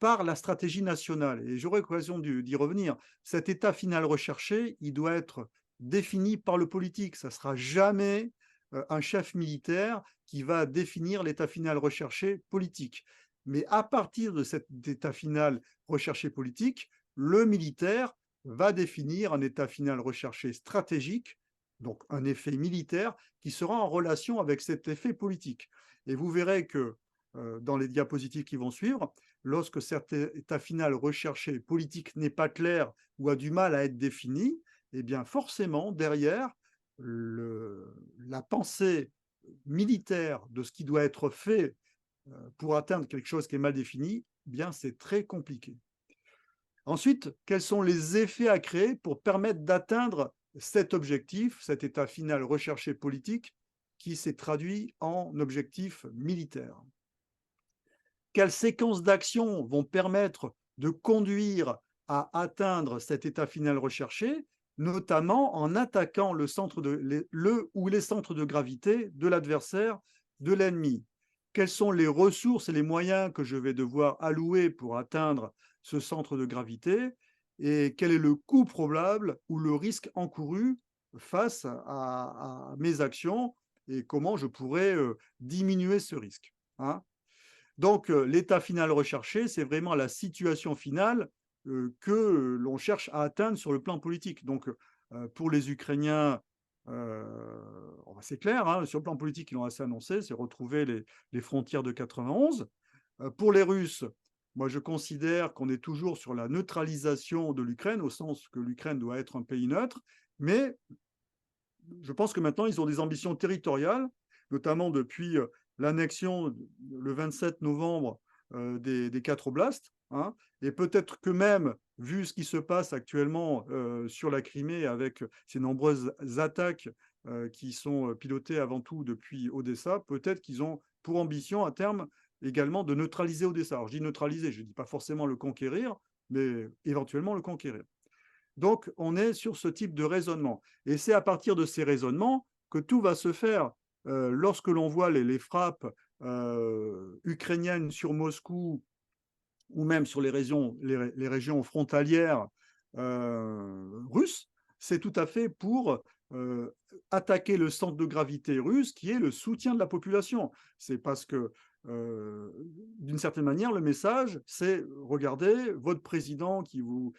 S2: par la stratégie nationale? Et j'aurai l'occasion d'y revenir. Cet état final recherché, il doit être défini par le politique. Ça ne sera jamais un chef militaire qui va définir l'état final recherché politique. Mais à partir de cet état final recherché politique, le militaire va définir un état final recherché stratégique, donc un effet militaire qui sera en relation avec cet effet politique. Et vous verrez que dans les diapositives qui vont suivre, lorsque cet état final recherché politique n'est pas clair ou a du mal à être défini, eh bien forcément derrière la pensée militaire de ce qui doit être fait pour atteindre quelque chose qui est mal défini, eh bien c'est très compliqué. Ensuite, quels sont les effets à créer pour permettre d'atteindre cet objectif, cet état final recherché politique qui s'est traduit en objectif militaire? Quelles séquences d'actions vont permettre de conduire à atteindre cet état final recherché, notamment en attaquant le ou les centres de gravité de l'adversaire, de l'ennemi? Quelles sont les ressources et les moyens que je vais devoir allouer pour atteindre ce centre de gravité? Et quel est le coût probable ou le risque encouru face à mes actions et comment je pourrais diminuer ce risque, hein? Donc, l'état final recherché, c'est vraiment la situation finale que l'on cherche à atteindre sur le plan politique. Donc, pour les Ukrainiens, c'est clair, hein, sur le plan politique, ils l'ont assez annoncé, c'est retrouver les frontières de 91. Pour les Russes, moi, je considère qu'on est toujours sur la neutralisation de l'Ukraine, au sens que l'Ukraine doit être un pays neutre, mais je pense que maintenant, ils ont des ambitions territoriales, notamment depuis l'annexion le 27 novembre des 4 oblasts, hein, et peut-être que même, vu ce qui se passe actuellement sur la Crimée avec ces nombreuses attaques qui sont pilotées avant tout depuis Odessa, peut-être qu'ils ont pour ambition à terme également de neutraliser Odessa. Alors je dis neutraliser, je ne dis pas forcément le conquérir, mais éventuellement le conquérir. Donc, on est sur ce type de raisonnement. Et c'est à partir de ces raisonnements que tout va se faire. Lorsque l'on voit les frappes ukrainiennes sur Moscou ou même sur les régions frontalières russes, c'est tout à fait pour attaquer le centre de gravité russe qui est le soutien de la population. C'est parce que, d'une certaine manière, le message, c'est regardez, votre président qui vous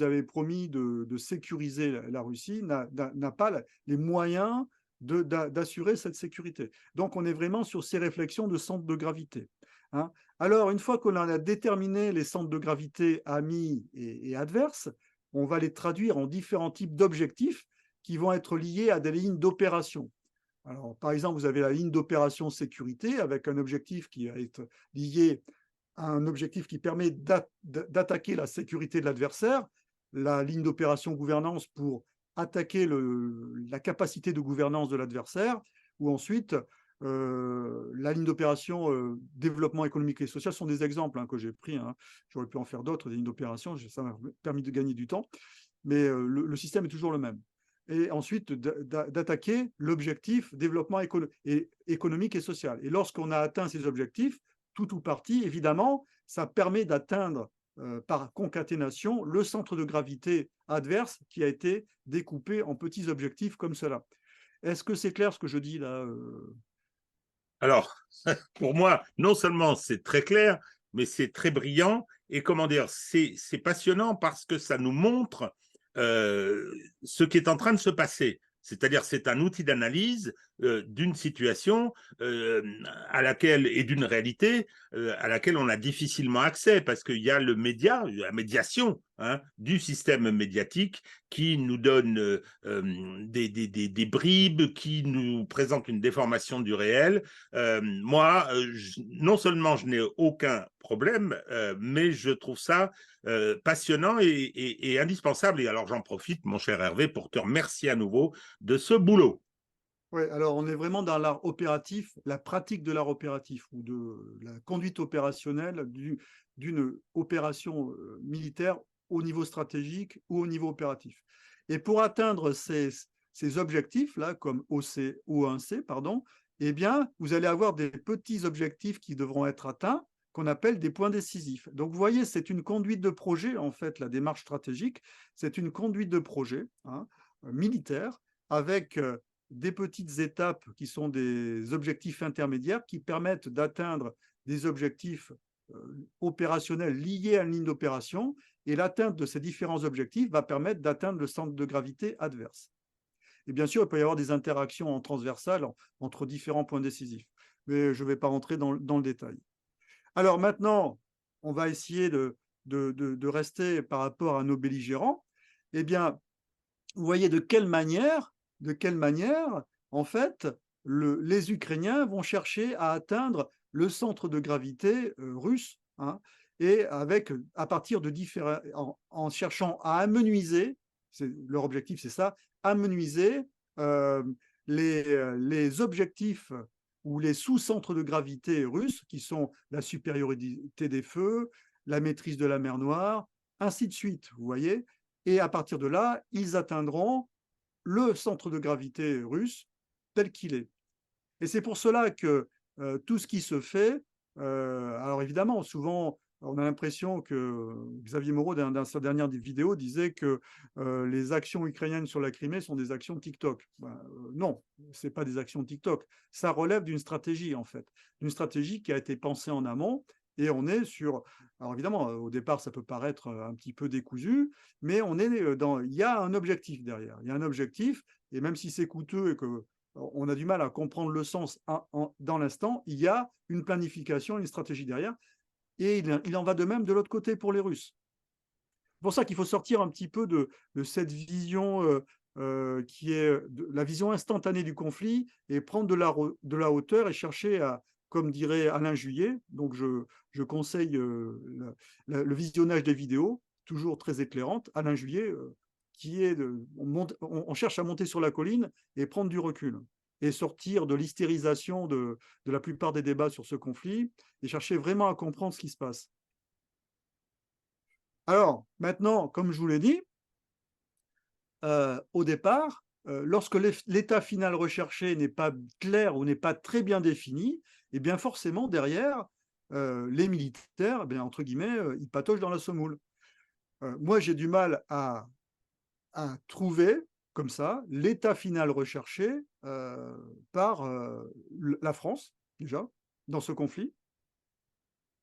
S2: avait promis de sécuriser la Russie n'a pas les moyens d'assurer cette sécurité. Donc, on est vraiment sur ces réflexions de centre de gravité, hein. Alors, une fois qu'on a déterminé les centres de gravité amis et adverses, on va les traduire en différents types d'objectifs qui vont être liés à des lignes d'opération. Alors, par exemple, vous avez la ligne d'opération sécurité avec un objectif qui va être lié à un objectif qui permet d'attaquer la sécurité de l'adversaire, la ligne d'opération gouvernance pour attaquer la capacité de gouvernance de l'adversaire, ou ensuite la ligne d'opération développement économique et social sont des exemples que j'ai pris, hein. J'aurais pu en faire d'autres, des lignes d'opération, ça m'a permis de gagner du temps, mais le système est toujours le même. Et ensuite d'attaquer l'objectif développement économique et social. Et lorsqu'on a atteint ces objectifs, tout ou partie, évidemment, ça permet d'atteindre par concaténation le centre de gravité adverse qui a été découpé en petits objectifs comme cela. Est-ce que c'est clair ce que je dis là
S1: Alors, pour moi, non seulement c'est très clair, mais c'est très brillant. Et comment dire, c'est passionnant parce que ça nous montre ce qui est en train de se passer. C'est-à-dire, c'est un outil d'analyse d'une situation à laquelle et d'une réalité à laquelle on a difficilement accès parce qu'il y a le média, la médiation du système médiatique qui nous donne des bribes, qui nous présente une déformation du réel. Moi, non seulement je n'ai aucun problème, mais je trouve ça passionnant et indispensable. Et alors j'en profite, mon cher Hervé, pour te remercier à nouveau de ce boulot.
S2: Oui, alors on est vraiment dans l'art opératif, la pratique de l'art opératif ou de la conduite opérationnelle d'une opération militaire au niveau stratégique ou au niveau opératif. Et pour atteindre ces objectifs-là, comme O1C, pardon, eh bien, vous allez avoir des petits objectifs qui devront être atteints, qu'on appelle des points décisifs. Donc, vous voyez, c'est une conduite de projet, en fait, la démarche stratégique, c'est une conduite de projet militaire avec des petites étapes qui sont des objectifs intermédiaires qui permettent d'atteindre des objectifs opérationnels liés à une ligne d'opération, et l'atteinte de ces différents objectifs va permettre d'atteindre le centre de gravité adverse. Et bien sûr, il peut y avoir des interactions en transversales entre différents points décisifs, mais je ne vais pas rentrer dans le détail. Alors maintenant, on va essayer de rester par rapport à nos belligérants. Eh bien, vous voyez de quelle manière, en fait, les Ukrainiens vont chercher à atteindre le centre de gravité russe, et à partir de différents, en cherchant à amenuiser, leur objectif c'est ça, amenuiser euh, les objectifs ou les sous-centres de gravité russes, qui sont la supériorité des feux, la maîtrise de la mer Noire, ainsi de suite, vous voyez. Et à partir de là, ils atteindront le centre de gravité russe tel qu'il est. Et c'est pour cela que tout ce qui se fait, alors évidemment, souvent, on a l'impression que Xavier Moreau, dans sa dernière vidéo, disait que les actions ukrainiennes sur la Crimée sont des actions TikTok. Non, ce n'est pas des actions TikTok. Ça relève d'une stratégie, en fait. D'une stratégie qui a été pensée en amont. Et on est sur... Alors évidemment, au départ, ça peut paraître un petit peu décousu, mais on est dans... Il y a un objectif derrière. Il y a un objectif, et même si c'est coûteux et que on a du mal à comprendre le sens dans l'instant, il y a une planification, une stratégie derrière, et il en va de même de l'autre côté pour les Russes. C'est pour ça qu'il faut sortir un petit peu de cette vision qui est la vision instantanée du conflit, et prendre de la hauteur et chercher à, comme dirait Alain Juillet, donc je conseille le visionnage des vidéos, toujours très éclairantes, Alain Juillet, qui est on cherche à monter sur la colline et prendre du recul, et sortir de l'hystérisation de la plupart des débats sur ce conflit, et chercher vraiment à comprendre ce qui se passe. Alors, maintenant, comme je vous l'ai dit, au départ, lorsque l'état final recherché n'est pas clair ou n'est pas très bien défini, eh bien forcément, derrière, les militaires, eh bien, entre guillemets, ils patochent dans la semoule. Moi, j'ai du mal à trouver, comme ça, l'état final recherché par la France, déjà, dans ce conflit,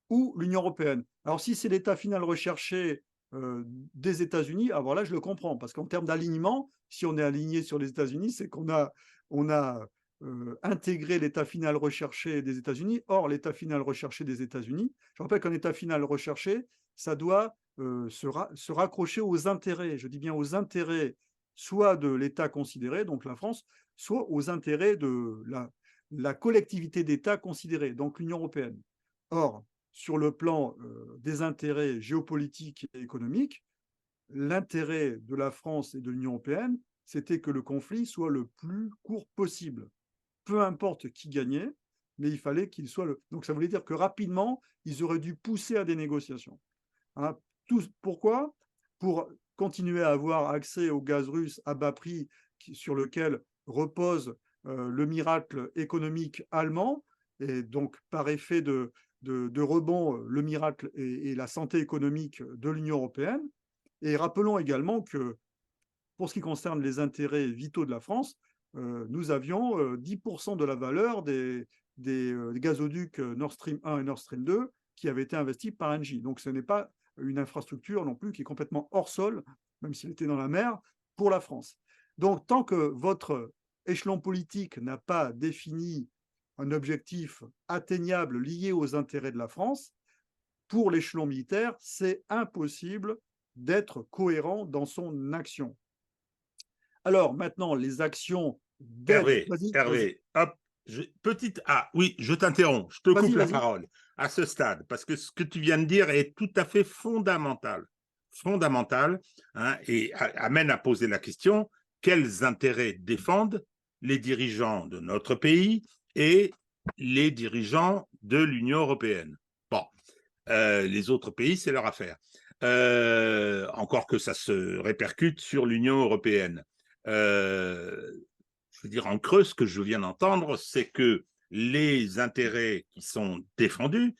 S2: ou l'Union européenne. Alors, si c'est l'état final recherché des États-Unis, alors là, je le comprends, parce qu'en termes d'alignement, si on est aligné sur les États-Unis, c'est qu'on a, intégré l'état final recherché des États-Unis. Or, l'état final recherché des États-Unis, je rappelle qu'un état final recherché, ça doit se raccrocher aux intérêts, je dis bien aux intérêts, soit de l'État considéré, donc la France, soit aux intérêts de la collectivité d'États considérée, donc l'Union européenne. Or, sur le plan des intérêts géopolitiques et économiques, l'intérêt de la France et de l'Union européenne, c'était que le conflit soit le plus court possible. Peu importe qui gagnait, mais il fallait qu'il soit le... Donc ça voulait dire que rapidement, ils auraient dû pousser à des négociations. Pourquoi ? Pour continuer à avoir accès au gaz russe à bas prix, sur lequel repose le miracle économique allemand, et donc par effet de de rebond, le miracle et la santé économique de l'Union européenne. Et rappelons également que pour ce qui concerne les intérêts vitaux de la France, nous avions 10% de la valeur des gazoducs Nord Stream 1 et Nord Stream 2 qui avaient été investis par Engie. Donc ce n'est pas une infrastructure non plus qui est complètement hors sol, même s'il était dans la mer, pour la France. Donc tant que votre échelon politique n'a pas défini un objectif atteignable lié aux intérêts de la France, pour l'échelon militaire, c'est impossible d'être cohérent dans son action. Alors maintenant, les actions d'aide.
S1: Hervé,
S2: Vas-y, vas-y,
S1: Hervé, hop, petite. Ah oui, je t'interromps, je te
S2: vas-y,
S1: coupe la
S2: vas-y.
S1: parole à ce stade, parce que ce que tu viens de dire est tout à fait fondamental. Fondamental, hein, et amène à poser la question, quels intérêts défendent les dirigeants de notre pays et les dirigeants de l'Union européenne? Bon, les autres pays, c'est leur affaire. Encore que ça se répercute sur l'Union européenne. Je veux dire, en creux, ce que je viens d'entendre, c'est que les intérêts qui sont défendus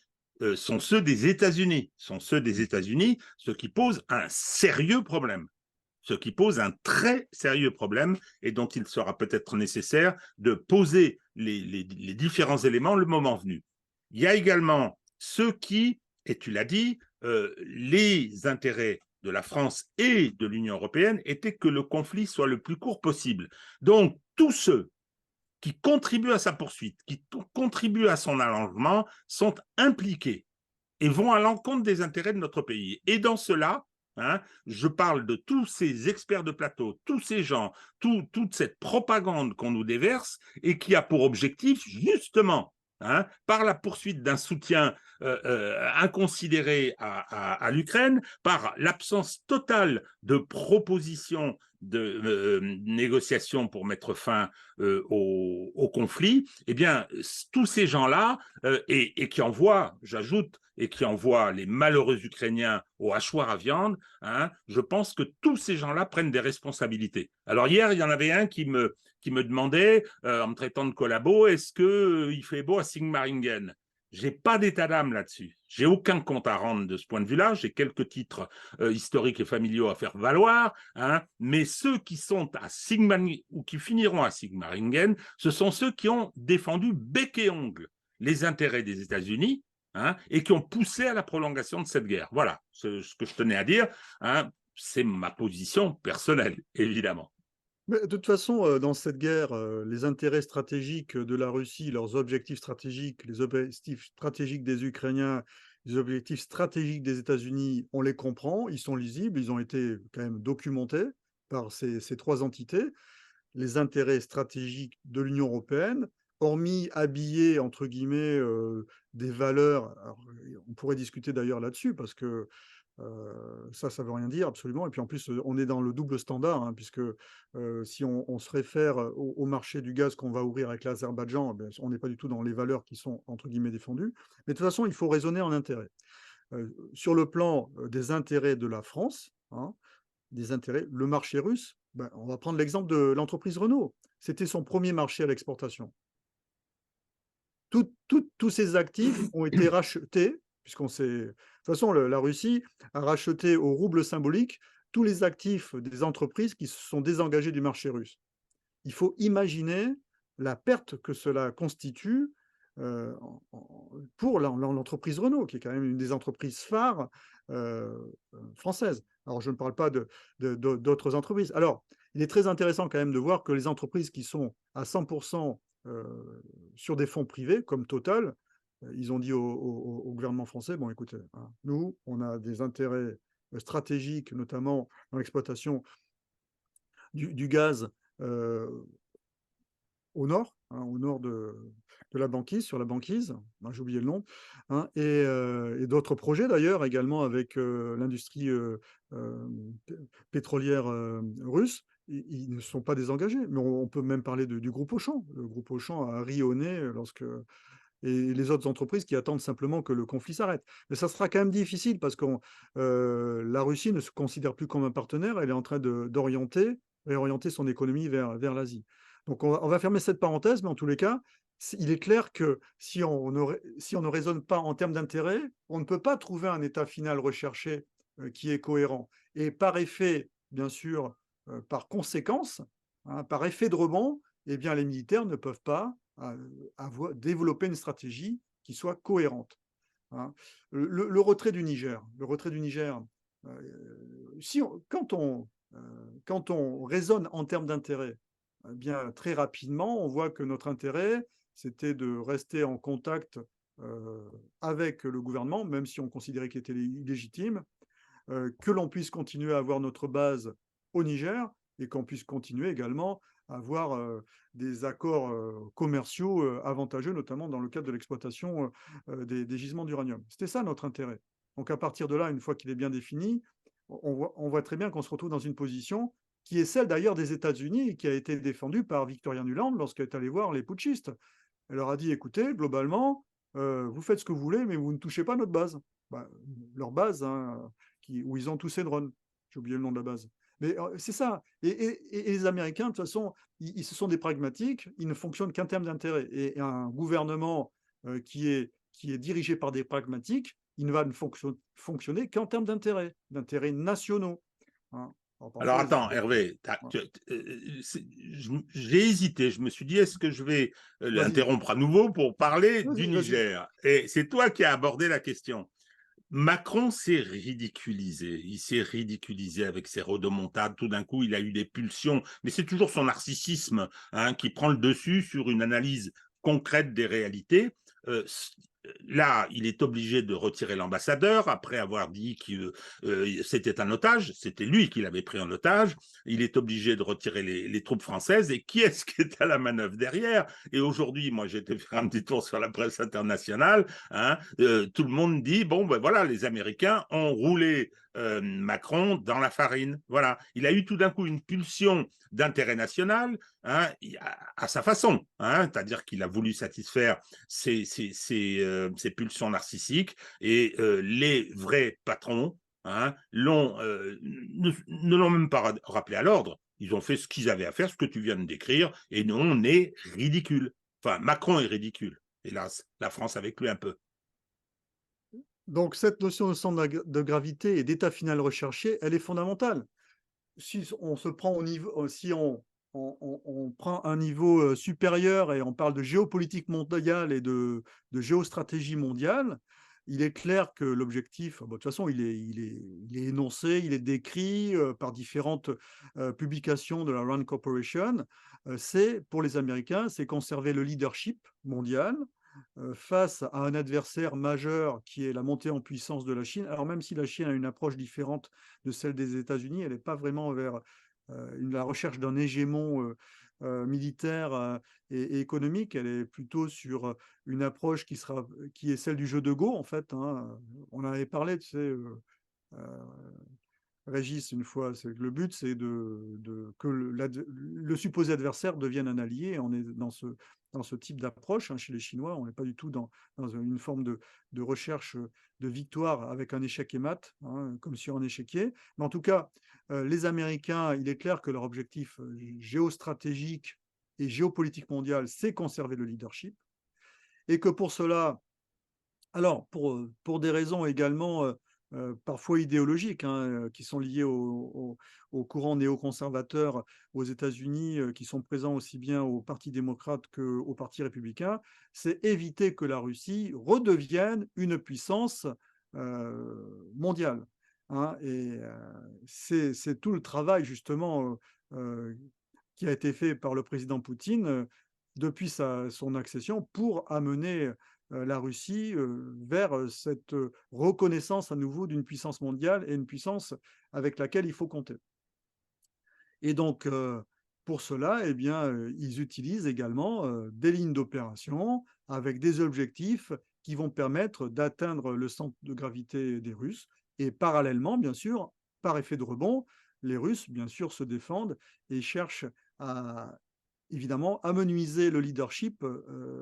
S1: sont ceux des États-Unis, ce qui pose un sérieux problème, ce qui pose un très sérieux problème et dont il sera peut-être nécessaire de poser les différents éléments le moment venu. Il y a également ceux qui, et tu l'as dit, les intérêts de la France et de l'Union européenne étaient que le conflit soit le plus court possible. Donc, tous ceux qui contribuent à sa poursuite, qui contribuent à son allongement, sont impliqués et vont à l'encontre des intérêts de notre pays. Et dans cela, hein, je parle de tous ces experts de plateau, tous ces gens, toute cette propagande qu'on nous déverse et qui a pour objectif justement, hein, par la poursuite d'un soutien inconsidéré à l'Ukraine, par l'absence totale de propositions de négociations pour mettre fin au conflit, eh bien, tous ces gens-là, et qui envoient, j'ajoute, et qui envoient les malheureux Ukrainiens au hachoir à viande, hein, je pense que tous ces gens-là prennent des responsabilités. Alors hier, il y en avait un qui me demandait, en me traitant de collabo, est-ce qu'il fait beau à Sigmaringen? J'ai pas d'état d'âme là-dessus. J'ai aucun compte à rendre de ce point de vue-là. J'ai quelques titres historiques et familiaux à faire valoir, hein, mais ceux qui sont à Sigmaringen ou qui finiront à Sigmaringen, ce sont ceux qui ont défendu bec et ongle les intérêts des États-Unis, hein, et qui ont poussé à la prolongation de cette guerre. Voilà ce que je tenais à dire. Hein, c'est ma position personnelle, évidemment.
S2: Mais de toute façon, dans cette guerre, les intérêts stratégiques de la Russie, leurs objectifs stratégiques, les objectifs stratégiques des Ukrainiens, les objectifs stratégiques des États-Unis, on les comprend, ils sont lisibles, ils ont été quand même documentés par ces 3 entités. Les intérêts stratégiques de l'Union européenne, hormis habiller, entre guillemets, des valeurs. Alors, on pourrait discuter d'ailleurs là-dessus parce que ça veut rien dire absolument. Et puis en plus, on est dans le double standard, hein, puisque si on se réfère au marché du gaz qu'on va ouvrir avec l'Azerbaïdjan, ben, on n'est pas du tout dans les valeurs qui sont entre guillemets défendues. Mais de toute façon, il faut raisonner en intérêt. Sur le plan des intérêts de la France, hein, des intérêts, le marché russe, ben, on va prendre l'exemple de l'entreprise Renault. C'était son premier marché à l'exportation. Tous ces actifs ont été rachetés, puisqu'on sait. De toute façon, la Russie a racheté au rouble symbolique tous les actifs des entreprises qui se sont désengagées du marché russe. Il faut imaginer la perte que cela constitue pour l'entreprise Renault, qui est quand même une des entreprises phares françaises. Alors, je ne parle pas d'autres entreprises. Alors, il est très intéressant quand même de voir que les entreprises qui sont à 100% sur des fonds privés, comme Total, ils ont dit au gouvernement français, bon, écoutez, hein, nous, on a des intérêts stratégiques, notamment dans l'exploitation du gaz au nord de la banquise, sur la banquise, j'ai oublié le nom, hein, et d'autres projets d'ailleurs également avec l'industrie pétrolière russe. Ils ne sont pas désengagés, mais on peut même parler du groupe Auchan. Le groupe Auchan a ri au nez et les autres entreprises qui attendent simplement que le conflit s'arrête. Mais ça sera quand même difficile parce que la Russie ne se considère plus comme un partenaire, elle est en train réorienter son économie vers l'Asie. Donc on va fermer cette parenthèse, mais en tous les cas, il est clair que si on ne raisonne pas en termes d'intérêt, on ne peut pas trouver un état final recherché qui est cohérent. Et par effet, bien sûr, par conséquence, hein, par effet de rebond, eh bien, les militaires ne peuvent pas développer une stratégie qui soit cohérente. Hein. Le retrait du Niger, si on- quand on raisonne en termes d'intérêt, eh bien, très rapidement, on voit que notre intérêt, c'était de rester en contact avec le gouvernement, même si on considérait qu'il était illégitime, que l'on puisse continuer à avoir notre base au Niger et qu'on puisse continuer également à avoir des accords commerciaux avantageux, notamment dans le cadre de l'exploitation des gisements d'uranium. C'était ça notre intérêt. Donc à partir de là, une fois qu'il est bien défini, on voit très bien qu'on se retrouve dans une position qui est celle d'ailleurs des États-Unis et qui a été défendue par Victoria Nuland lorsqu'elle est allée voir les putschistes. Elle leur a dit, écoutez, globalement, vous faites ce que vous voulez, mais vous ne touchez pas notre base. Bah, leur base, hein, où ils ont tous ces drones. J'ai oublié le nom de la base. Mais c'est ça. Et les Américains, de toute façon, ce sont des pragmatiques, ils ne fonctionnent qu'en termes d'intérêt. Et un gouvernement qui est dirigé par des pragmatiques, il ne va ne fonctionner qu'en termes d'intérêts nationaux. Hein. Alors, parfois,
S1: Alors
S2: les
S1: attends,
S2: Américains.
S1: Hervé,
S2: Ouais.
S1: j'ai hésité, je me suis dit, est-ce que je vais
S2: Vas-y,
S1: l'interrompre à nouveau pour parler du
S2: vas-y, vas-y.
S1: Niger? Et c'est toi qui as abordé la question. Macron s'est ridiculisé. Il s'est ridiculisé avec ses rodomontades. Tout d'un coup, il a eu des pulsions. Mais c'est toujours son narcissisme, hein, qui prend le dessus sur une analyse concrète des réalités. Euh, Là, il est obligé de retirer l'ambassadeur après avoir dit que c'était un otage. C'était lui qui l'avait pris en otage. Il est obligé de retirer les troupes françaises. Et qui est-ce qui est à la manœuvre derrière? Et aujourd'hui, moi, j'ai été faire un petit tour sur la presse internationale. Hein, tout le monde dit bon, ben voilà, les Américains ont roulé Macron dans la farine. Voilà, il a eu tout d'un coup une pulsion d'intérêt national, hein, à sa façon, hein, c'est-à-dire qu'il a voulu satisfaire ses pulsions narcissiques et les vrais patrons, hein, ne l'ont même pas rappelé à l'ordre. Ils ont fait ce qu'ils avaient à faire, ce que tu viens de décrire, et nous, on est ridicule. Enfin, Macron est ridicule, hélas. La France avec lui un peu.
S2: Donc, cette notion de centre de gravité et d'état final recherché, elle est fondamentale. Si on se prend au niveau, si on prend un niveau supérieur et on parle de géopolitique mondiale et de géostratégie mondiale, il est clair que l'objectif, bon, de toute façon, il est énoncé, il est décrit par différentes publications de la Rand Corporation. C'est, pour les Américains, c'est conserver le leadership mondial face à un adversaire majeur qui est la montée en puissance de la Chine. Alors même si la Chine a une approche différente de celle des États-Unis, elle n'est pas vraiment vers la recherche d'un hégémon militaire et économique, elle est plutôt sur une approche qui est celle du jeu de Go, en fait. Hein. On en avait parlé, tu sais, Régis, une fois, le but, c'est que le supposé adversaire devienne un allié. Et on est dans ce type d'approche. Hein, chez les Chinois, on n'est pas du tout dans une forme de recherche de victoire avec un échec et mat, hein, comme sur un échiquier. Mais en tout cas, les Américains, il est clair que leur objectif géostratégique et géopolitique mondial, c'est conserver le leadership. Et que pour cela, alors, pour des raisons également parfois idéologiques, hein, qui sont liées au courant néoconservateur aux États-Unis, qui sont présents aussi bien au Parti démocrate qu'au Parti républicain, c'est éviter que la Russie redevienne une puissance mondiale. Hein, et c'est tout le travail justement qui a été fait par le président Poutine depuis son accession pour amener la Russie vers cette reconnaissance à nouveau d'une puissance mondiale et une puissance avec laquelle il faut compter. Et donc, pour cela, eh bien, ils utilisent également des lignes d'opération avec des objectifs qui vont permettre d'atteindre le centre de gravité des Russes. Et parallèlement, bien sûr, par effet de rebond, les Russes, bien sûr, se défendent et cherchent à évidemment, amenuiser le leadership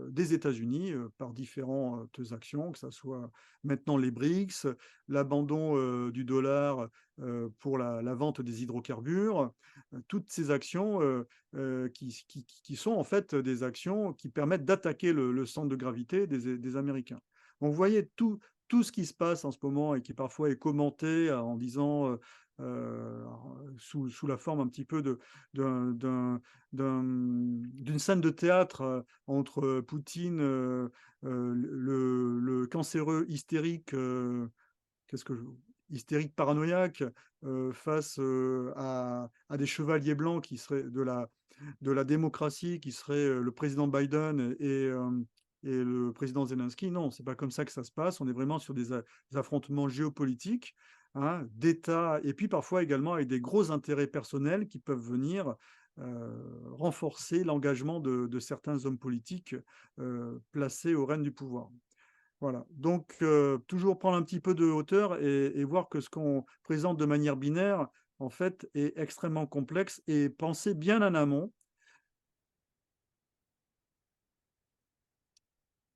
S2: des États-Unis par différentes actions, que ce soit maintenant les BRICS, l'abandon du dollar pour la vente des hydrocarbures, toutes ces actions qui sont en fait des actions qui permettent d'attaquer le centre de gravité des Américains. Donc, vous voyez tout ce qui se passe en ce moment et qui parfois est commenté en disant sous la forme un petit peu d'une scène de théâtre entre Poutine, le cancéreux hystérique, qu'est-ce que je- hystérique paranoïaque, face à des chevaliers blancs qui seraient de la démocratie, qui seraient le président Biden et le président Zelensky. Non, c'est pas comme ça que ça se passe. On est vraiment sur des affrontements géopolitiques, hein, d'États, et puis parfois également avec des gros intérêts personnels qui peuvent venir renforcer l'engagement de certains hommes politiques placés au règne du pouvoir. Voilà. Donc, toujours prendre un petit peu de hauteur et voir que ce qu'on présente de manière binaire, en fait, est extrêmement complexe et penser bien en amont.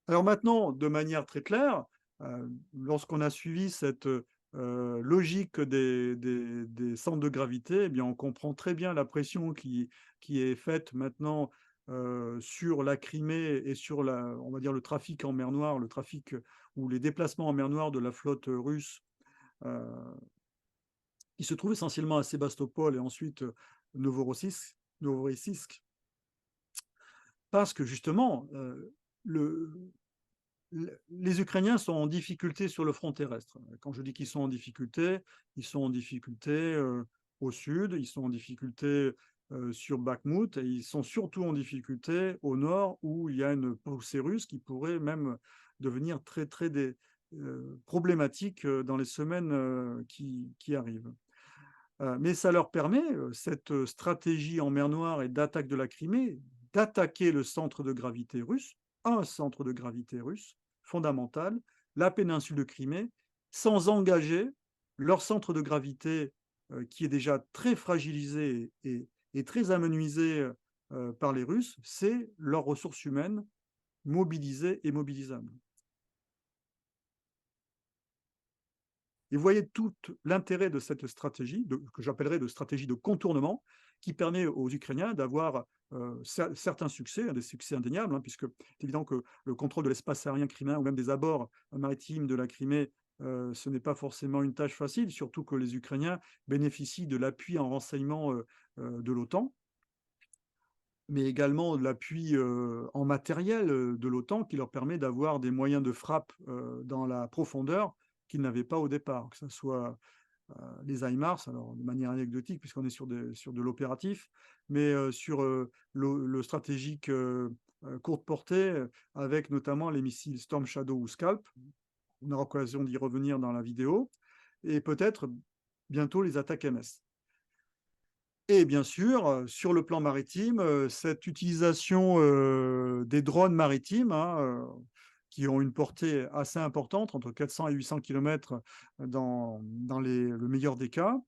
S2: Alors maintenant, de manière très claire, lorsqu'on a suivi cette logique des centres de gravité, eh bien, on comprend très bien la pression qui est faite maintenant sur la Crimée et sur on va dire le trafic en mer Noire, le trafic ou les déplacements en mer Noire de la flotte russe, euh, qui se trouve essentiellement à Sébastopol et ensuite Novorossiysk, parce que justement, le, les Ukrainiens sont en difficulté sur le front terrestre. Quand je dis qu'ils sont en difficulté, ils sont en difficulté au sud, ils sont en difficulté sur Bakhmut, et ils sont surtout en difficulté au nord, où il y a une poussée russe qui pourrait même devenir très, très problématique dans les semaines qui arrivent. Mais ça leur permet, cette stratégie en mer Noire et d'attaque de la Crimée, d'attaquer le centre de gravité russe, un centre de gravité russe fondamental, la péninsule de Crimée, sans engager leur centre de gravité qui est déjà très fragilisé et très amenuisé par les Russes, c'est leurs ressources humaines mobilisées et mobilisables. Et vous voyez tout l'intérêt de cette stratégie, que j'appellerais de stratégie de contournement, qui permet aux Ukrainiens d'avoir certains succès, des succès indéniables, hein, puisque c'est évident que le contrôle de l'espace aérien criméen ou même des abords maritimes de la Crimée, ce n'est pas forcément une tâche facile, surtout que les Ukrainiens bénéficient de l'appui en renseignement de l'OTAN, mais également de l'appui en matériel de l'OTAN qui leur permet d'avoir des moyens de frappe dans la profondeur qu'ils n'avaient pas au départ, que ce soit les HIMARS, alors de manière anecdotique puisqu'on est sur de l'opératif, mais sur le stratégique courte portée, avec notamment les missiles Storm Shadow ou Scalp. On aura l'occasion d'y revenir dans la vidéo, et peut-être bientôt les attaques MS. Et bien sûr, sur le plan maritime, cette utilisation des drones maritimes, hein, qui ont une portée assez importante, entre 400 et 800 km dans le meilleur des cas,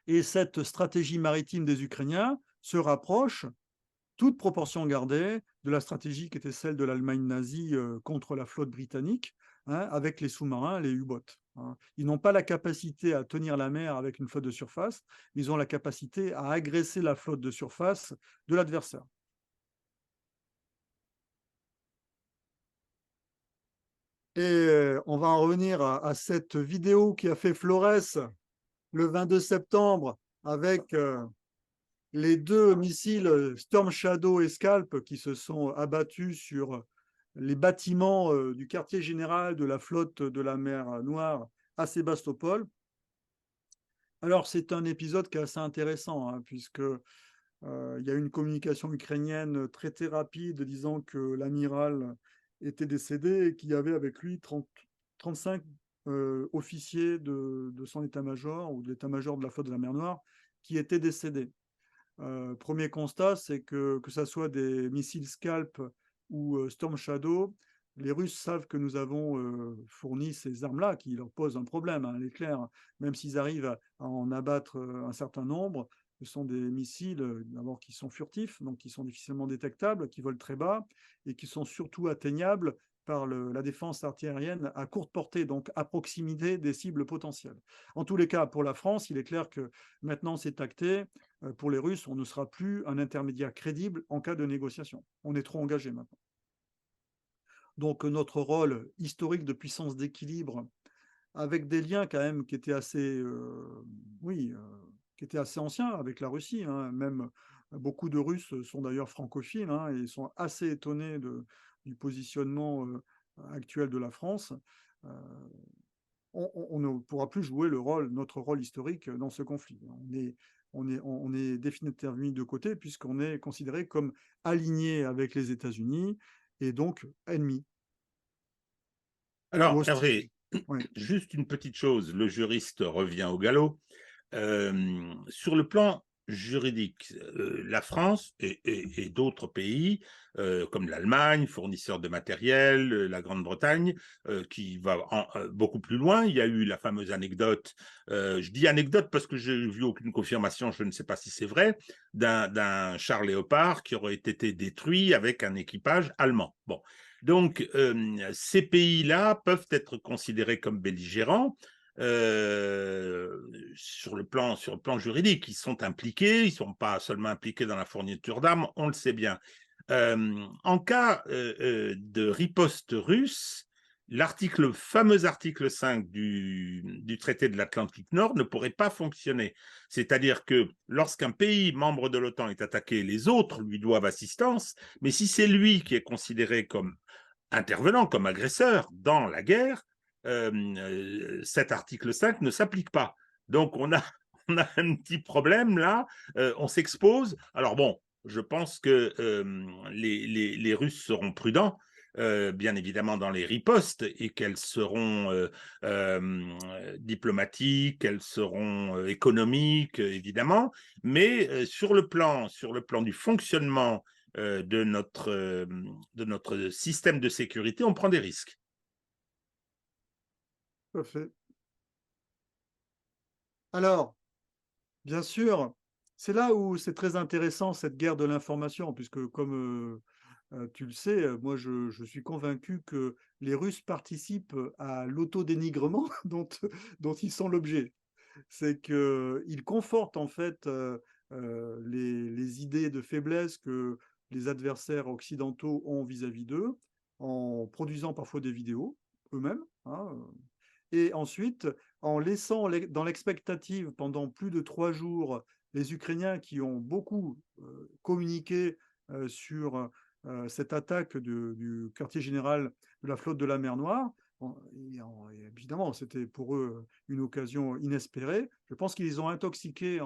S2: et cette stratégie maritime des Ukrainiens se rapproche, toute proportion gardée, de la stratégie qui était celle de l'Allemagne nazie contre la flotte britannique, hein, avec les sous-marins, les U-boats. Hein. Ils n'ont pas la capacité à tenir la mer avec une flotte de surface, mais ils ont la capacité à agresser la flotte de surface de l'adversaire. Et on va en revenir à cette vidéo qui a fait Flores le 22 septembre avec les deux missiles Storm Shadow et Scalp qui se sont abattus sur les bâtiments du quartier général de la flotte de la mer Noire à Sébastopol. Alors, c'est un épisode qui est assez intéressant, hein, puisque il y a une communication ukrainienne très, très rapide disant que l'amiral était décédé et qu'il y avait avec lui 35 officiers de son état-major ou de l'état-major de la flotte de la mer Noire qui étaient décédés. Premier constat, c'est que ce soit des missiles Scalp ou Storm Shadow, les Russes savent que nous avons fourni ces armes-là qui leur posent un problème, hein, l'éclair, même s'ils arrivent à en abattre un certain nombre, Ce sont des missiles, d'abord, qui sont furtifs, donc qui sont difficilement détectables, qui volent très bas et qui sont surtout atteignables par la défense antiaérienne à courte portée, donc à proximité des cibles potentielles. En tous les cas, pour la France, il est clair que maintenant c'est acté. Pour les Russes, on ne sera plus un intermédiaire crédible en cas de négociation. On est trop engagé maintenant. Donc notre rôle historique de puissance d'équilibre, avec des liens quand même qui étaient assez, oui, qui étaient assez anciens avec la Russie, hein. Même beaucoup de Russes sont d'ailleurs francophiles, hein, et sont assez étonnés du positionnement actuel de la France. Euh, on ne pourra plus jouer notre rôle historique dans ce conflit. On est définitivement mis de côté puisqu'on est considéré comme aligné avec les États-Unis et donc ennemi ou
S1: Alors,
S2: hostile.
S1: Hervé,
S2: Oui.
S1: juste une petite chose, le juriste revient au galop. Sur le plan juridique, la France et d'autres pays, comme l'Allemagne, fournisseurs de matériel, la Grande-Bretagne, qui va beaucoup plus loin. Il y a eu la fameuse anecdote, je dis anecdote parce que je n'ai vu aucune confirmation, je ne sais pas si c'est vrai, d'un char Léopard qui aurait été détruit avec un équipage allemand. Bon. Donc, ces pays-là peuvent être considérés comme belligérants. Sur le plan juridique, ils sont impliqués, ils ne sont pas seulement impliqués dans la fourniture d'armes, on le sait bien. En cas de riposte russe, fameux article 5 du traité de l'Atlantique Nord ne pourrait pas fonctionner. C'est-à-dire que lorsqu'un pays membre de l'OTAN est attaqué, les autres lui doivent assistance, mais si c'est lui qui est considéré comme intervenant, comme agresseur dans la guerre, cet article 5 ne s'applique pas. Donc, on a un petit problème là, on s'expose. Alors bon, je pense que les Russes seront prudents, bien évidemment dans les ripostes, et qu'elles seront diplomatiques, elles seront économiques, évidemment, mais sur le plan du fonctionnement de notre système de sécurité, on prend des risques.
S2: Tout à fait. Alors, bien sûr, c'est là où c'est très intéressant cette guerre de l'information, puisque comme tu le sais, moi je suis convaincu que les Russes participent à l'autodénigrement dont ils sont l'objet. C'est qu'ils confortent en fait les idées de faiblesse que les adversaires occidentaux ont vis-à-vis d'eux, en produisant parfois des vidéos eux-mêmes, hein, et ensuite en laissant dans l'expectative pendant plus de 3 jours les Ukrainiens qui ont beaucoup communiqué sur cette attaque du quartier général de la flotte de la mer Noire. Et évidemment, c'était pour eux une occasion inespérée. Je pense qu'ils les ont intoxiqués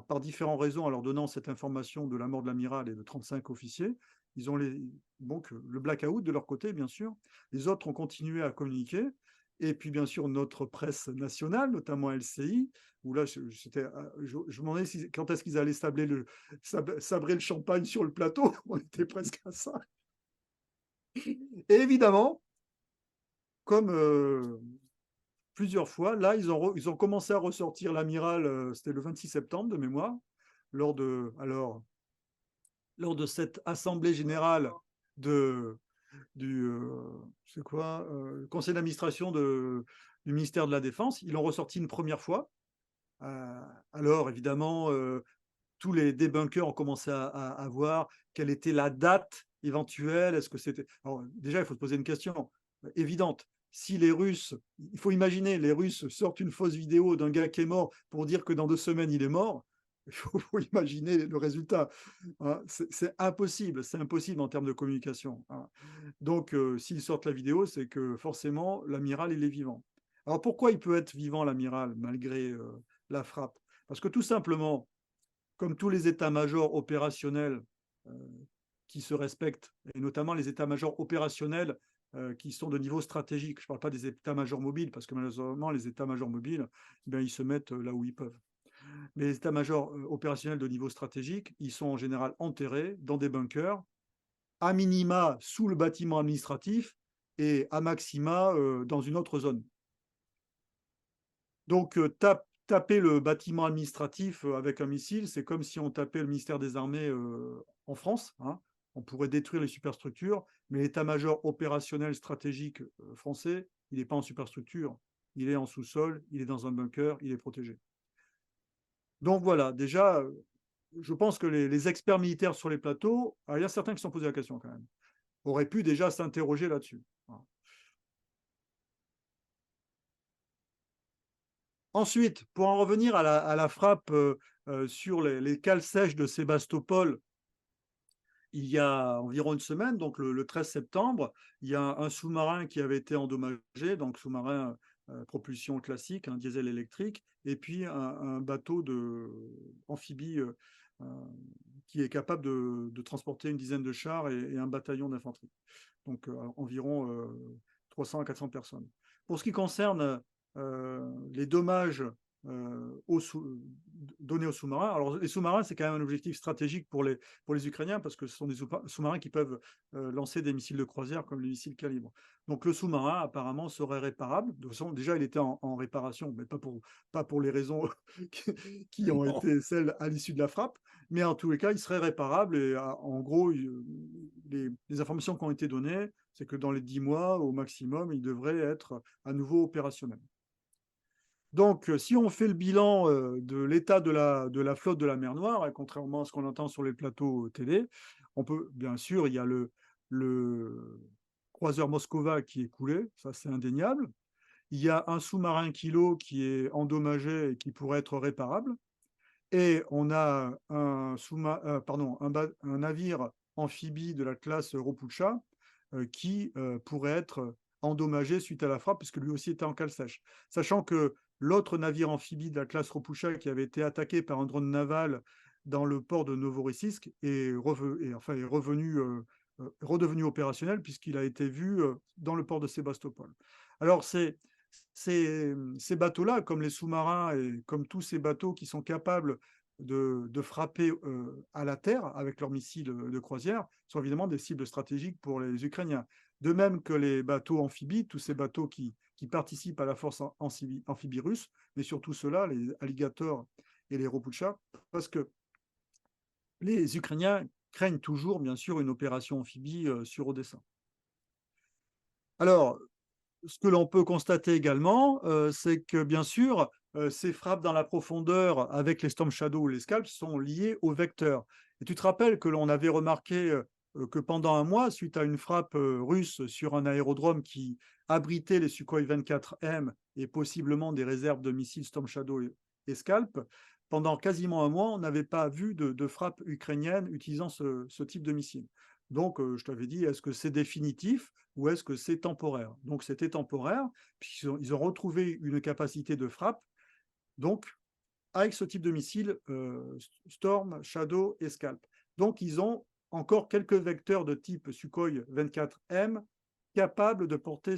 S2: par différentes raisons en leur donnant cette information de la mort de l'amiral et de 35 officiers. Ils ont donc le blackout de leur côté, bien sûr. Les autres ont continué à communiquer. Et puis, bien sûr, notre presse nationale, notamment LCI, où là, je me demandais quand est-ce qu'ils allaient sabrer le champagne sur le plateau. On était presque à ça. Et évidemment, comme plusieurs fois, là, ils ont commencé à ressortir l'amiral, c'était le 26 septembre de mémoire, lors de cette assemblée générale de, du c'est quoi, conseil d'administration du ministère de la Défense. Ils l'ont ressorti une première fois. Alors, évidemment, tous les débunkers ont commencé à voir quelle était la date éventuelle. Est-ce que c'était. Alors, déjà, il faut se poser une question évidente. Si les Russes, il faut imaginer, les Russes sortent une fausse vidéo d'un gars qui est mort pour dire que dans 2 semaines, il est mort. Il faut imaginer le résultat. Hein. C'est impossible en termes de communication. Hein. Donc, s'ils sortent la vidéo, c'est que forcément, l'amiral, il est vivant. Alors, pourquoi il peut être vivant, l'amiral, malgré la frappe? Parce que tout simplement, comme tous les états-majors opérationnels euh, qui se respectent, et notamment les états-majors opérationnels qui sont de niveau stratégique. Je ne parle pas des états-majors mobiles, parce que malheureusement, les états-majors mobiles, ils se mettent là où ils peuvent. Mais les états-majors opérationnels de niveau stratégique, ils sont en général enterrés dans des bunkers, à minima sous le bâtiment administratif et à maxima dans une autre zone. Donc, taper le bâtiment administratif avec un missile, c'est comme si on tapait le ministère des Armées en France, hein. On pourrait détruire les superstructures, mais l'état-major opérationnel stratégique français, il n'est pas en superstructure, il est en sous-sol, il est dans un bunker, il est protégé. Donc voilà, déjà, je pense que les experts militaires sur les plateaux, il y a certains qui se sont posé la question quand même, auraient pu déjà s'interroger là-dessus. Ensuite, pour en revenir à la frappe sur les cales sèches de Sébastopol, il y a environ une semaine, donc le 13 septembre, il y a un sous-marin qui avait été endommagé, donc sous-marin propulsion classique, un diesel électrique, et puis un bateau amphibie euh, qui est capable de transporter une dizaine de chars et un bataillon d'infanterie. Donc environ 300 à 400 personnes. Pour ce qui concerne les dommages donnés aux sous-marins, alors les sous-marins, c'est quand même un objectif stratégique pour les Ukrainiens parce que ce sont des sous-marins qui peuvent lancer des missiles de croisière comme les missiles calibre. Donc le sous-marin, apparemment, serait réparable. De toute façon, déjà, il était en réparation, mais pas pour les raisons qui ont
S1: Non.
S2: été celles à l'issue de la frappe. Mais en tous les cas, il serait réparable. Et en gros, les informations qui ont été données, c'est que dans les 10 mois, au maximum, il devrait être à nouveau opérationnel. Donc, si on fait le bilan de l'état de la flotte de la mer Noire, contrairement à ce qu'on entend sur les plateaux télé, on peut, bien sûr, il y a le croiseur Moskova qui est coulé, ça c'est indéniable. Il y a un sous-marin Kilo qui est endommagé et qui pourrait être réparable. Et on a un navire amphibie de la classe Ropulcha qui pourrait être endommagé suite à la frappe, puisque lui aussi était en cale sèche. Sachant que l'autre navire amphibie de la classe Ropulcha qui avait été attaqué par un drone naval dans le port de Novorossiysk est redevenu opérationnel puisqu'il a été vu dans le port de Sébastopol. Alors ces bateaux-là, comme les sous-marins et comme tous ces bateaux qui sont capables de frapper à la terre avec leurs missiles de croisière, sont évidemment des cibles stratégiques pour les Ukrainiens. De même que les bateaux amphibies, tous ces bateaux qui participent à la force amphibie russe, mais surtout ceux-là, les Alligator et les Ropulcha, parce que les Ukrainiens craignent toujours, bien sûr, une opération amphibie sur Odessa. Alors, ce que l'on peut constater également, c'est que bien sûr, ces frappes dans la profondeur avec les Storm Shadow ou les Scalps sont liées au vecteur. Et tu te rappelles que l'on avait remarqué que pendant un mois, suite à une frappe russe sur un aérodrome qui abritait les Sukhoi 24M et possiblement des réserves de missiles Storm Shadow et Scalp, pendant quasiment un mois, on n'avait pas vu de frappe ukrainienne utilisant ce type de missile. Donc, je t'avais dit, est-ce que c'est définitif ou est-ce que c'est temporaire? Donc, c'était temporaire, puisqu'ils ils ont retrouvé une capacité de frappe, donc, avec ce type de missile, Storm, Shadow et Scalp. Donc, ils ont encore quelques vecteurs de type Sukhoi 24M capables de porter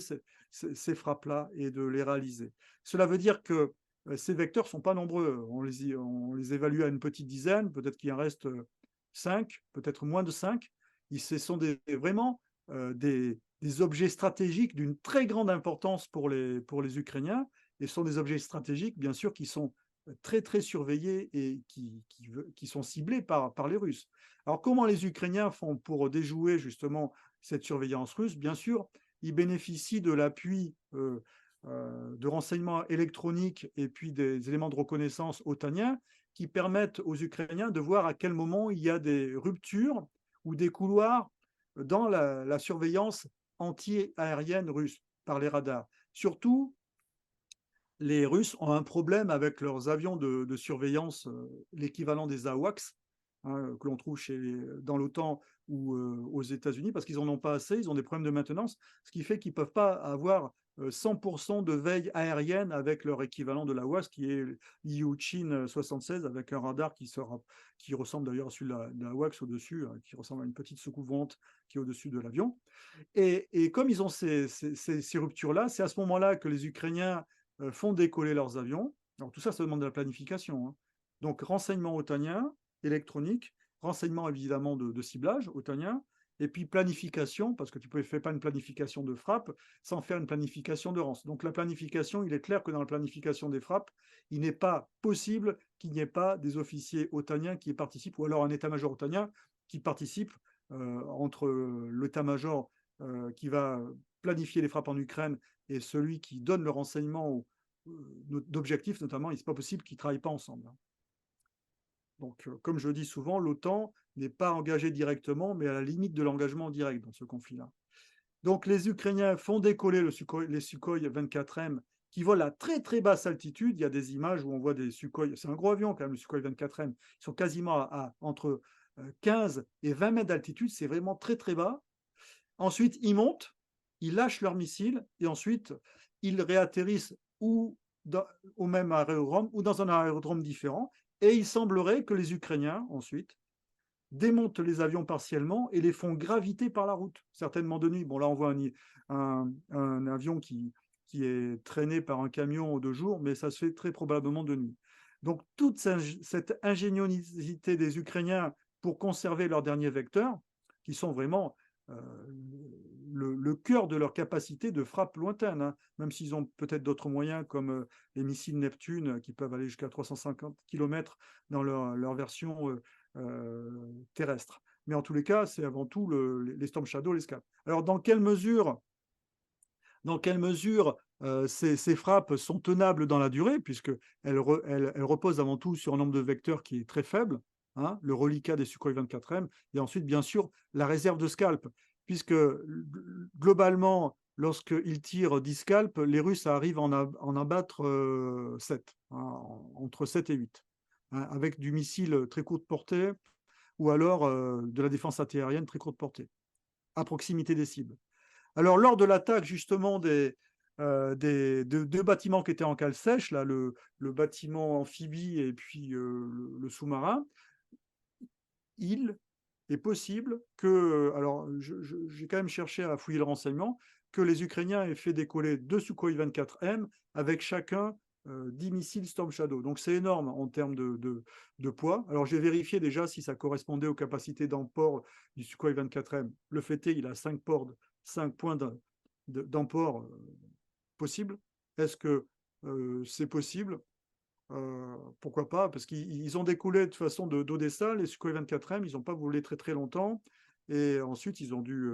S2: ces frappes-là et de les réaliser. Cela veut dire que ces vecteurs ne sont pas nombreux. On les évalue à une petite dizaine, peut-être qu'il en reste 5, peut-être moins de 5. Ce sont vraiment des objets stratégiques d'une très grande importance pour les Ukrainiens, et ce sont des objets stratégiques, bien sûr, qui sont très, très surveillés et qui sont ciblés par les Russes. Alors, comment les Ukrainiens font pour déjouer justement cette surveillance russe? Bien sûr, ils bénéficient de l'appui de renseignements électroniques et puis des éléments de reconnaissance otaniens qui permettent aux Ukrainiens de voir à quel moment il y a des ruptures ou des couloirs dans la surveillance anti-aérienne russe par les radars. Surtout, les Russes ont un problème avec leurs avions de surveillance, l'équivalent des AWACS, hein, que l'on trouve dans l'OTAN ou aux États-Unis, parce qu'ils n'en ont pas assez, ils ont des problèmes de maintenance, ce qui fait qu'ils ne peuvent pas avoir 100% de veille aérienne avec leur équivalent de l'AWACS, qui est l'Ilyushin 76, avec un radar qui ressemble d'ailleurs à celui de la AWACS au-dessus, hein, qui ressemble à une petite soucoupe volante qui est au-dessus de l'avion. Et comme ils ont ces ruptures-là, c'est à ce moment-là que les Ukrainiens font décoller leurs avions. Alors tout ça, ça demande de la planification, hein. Donc renseignement otanien, électronique, renseignement évidemment de ciblage otanien, et puis planification, parce que tu ne fais pas une planification de frappe sans faire une planification de rance. Donc la planification, il est clair que dans la planification des frappes, il n'est pas possible qu'il n'y ait pas des officiers otaniens qui y participent, ou alors un état-major otanien qui participe entre l'état-major qui va planifier les frappes en Ukraine et celui qui donne le renseignement d'objectifs, notamment, il n'est pas possible qu'ils ne travaillent pas ensemble. Donc, comme je dis souvent, l'OTAN n'est pas engagée directement, mais à la limite de l'engagement direct dans ce conflit-là. Donc, les Ukrainiens font décoller les Sukhoi 24M qui volent à très très basse altitude. Il y a des images où on voit des Sukhoi, c'est un gros avion quand même, le Sukhoi 24M, ils sont quasiment entre 15 et 20 mètres d'altitude, c'est vraiment très très bas. Ensuite, ils montent, ils lâchent leurs missiles et ensuite, ils réatterrissent au même aérodrome ou dans un aérodrome différent. Et il semblerait que les Ukrainiens, ensuite, démontent les avions partiellement et les font graviter par la route, certainement de nuit. Bon, là, on voit un avion qui est traîné par un camion de jour, mais ça se fait très probablement de nuit. Donc, toute cette ingéniosité des Ukrainiens pour conserver leurs derniers vecteurs, qui sont vraiment le cœur de leur capacité de frappe lointaine, hein, même s'ils ont peut-être d'autres moyens comme les missiles Neptune qui peuvent aller jusqu'à 350 km dans leur version terrestre. Mais en tous les cas, c'est avant tout les Storm Shadow, les Scalp. Alors, dans quelle mesure ces frappes sont tenables dans la durée, puisqu'elles reposent avant tout sur un nombre de vecteurs qui est très faible, hein, le reliquat des Sukhoi 24M, et ensuite, bien sûr, la réserve de Scalp, puisque globalement, lorsqu'ils tirent 10 Scalp, les Russes arrivent à en abattre 7, hein, entre 7 et 8, hein, avec du missile très courte portée, ou alors de la défense antiaérienne très courte portée, à proximité des cibles. Alors, lors de l'attaque, justement, deux bâtiments qui étaient en cale sèche, là, le bâtiment amphibie et puis le sous-marin, il est possible que, alors j'ai quand même cherché à fouiller le renseignement, que les Ukrainiens aient fait décoller 2 Sukhoi 24M avec chacun 10 missiles Storm Shadow. Donc c'est énorme en termes de poids. Alors j'ai vérifié déjà si ça correspondait aux capacités d'emport du Sukhoi 24M. Le fait est, il a 5 points d'emport possibles. Est-ce que c'est possible? Pourquoi pas? Parce qu'ils ont découlé de toute façon d'Odessa, les Sukhoi 24M, ils n'ont pas volé très très longtemps. Et ensuite, ils ont dû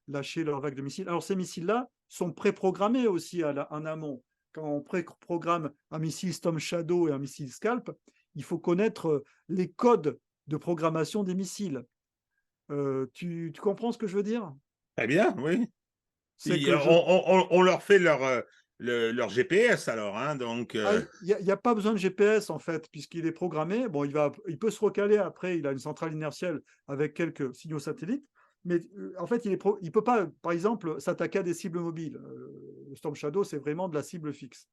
S2: lâcher leur vague de missiles. Alors, ces missiles-là sont préprogrammés aussi en amont. Quand on préprogramme un missile Storm Shadow et un missile Scalp, il faut connaître les codes de programmation des missiles. Tu comprends ce que je veux dire?
S1: Très bien, oui.
S2: C'est que je
S1: On leur fait leur GPS alors, hein, donc
S2: il n'y a pas besoin de GPS en fait, puisqu'il est programmé. Bon, il peut se recaler après, il a une centrale inertielle avec quelques signaux satellites, mais en fait, il ne peut pas, par exemple, s'attaquer à des cibles mobiles. Le Storm Shadow, c'est vraiment de la cible fixe.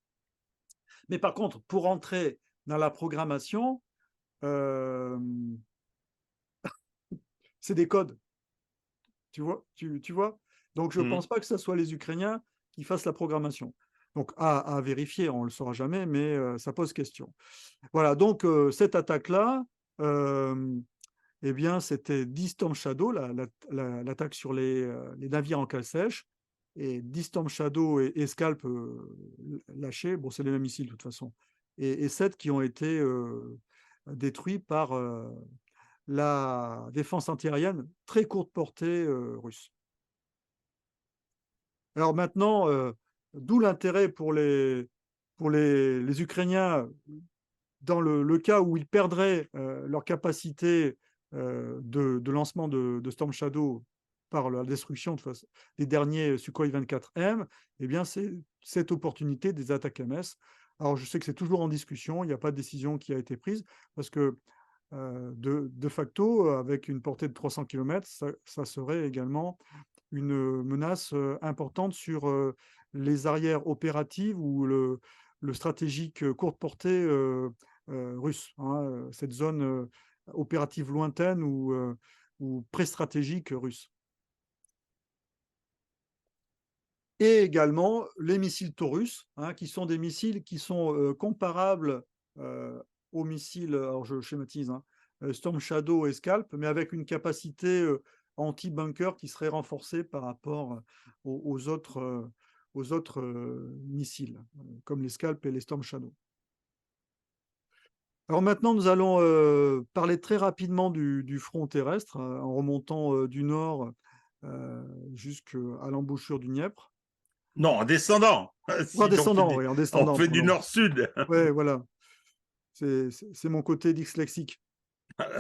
S2: Mais par contre, pour entrer dans la programmation, euh, c'est des codes, tu vois. Donc, je ne pense pas que ce soit les Ukrainiens qui fassent la programmation. Donc, à vérifier, on ne le saura jamais, mais ça pose question. Voilà, donc cette attaque-là, eh bien, c'était 10 Storm Shadow, l'attaque sur les navires en cale sèche, et 10 Storm Shadow et Scalp lâchés, bon, c'est les mêmes missiles de toute façon, et 7 qui ont été détruits par la défense antiaérienne très courte portée russe. Alors maintenant, d'où l'intérêt pour les Ukrainiens dans le cas où ils perdraient leur capacité de lancement de Storm Shadow par la destruction des derniers Sukhoi 24M, eh bien, c'est cette opportunité des attaques MS. Alors, je sais que c'est toujours en discussion, il n'y a pas de décision qui a été prise, parce que de facto, avec une portée de 300 km, ça serait également une menace importante sur les arrières opératives ou le stratégique courte portée russe, hein, cette zone opérative lointaine ou pré-stratégique russe. Et également les missiles Taurus, hein, qui sont des missiles qui sont comparables aux missiles, alors je schématise, hein, Storm Shadow et Scalp, mais avec une capacité anti-bunker qui seraient renforcés par rapport aux autres missiles, comme les Scalp et les Storm Shadow. Alors maintenant, nous allons parler très rapidement du front terrestre, en remontant du nord jusqu'à l'embouchure du Dniepr.
S1: Non, en descendant.
S2: En
S1: Sinon,
S2: descendant, oui, en
S1: on
S2: descendant,
S1: fait du
S2: pardon.
S1: nord-sud.
S2: Ouais, voilà. C'est mon côté dyslexique.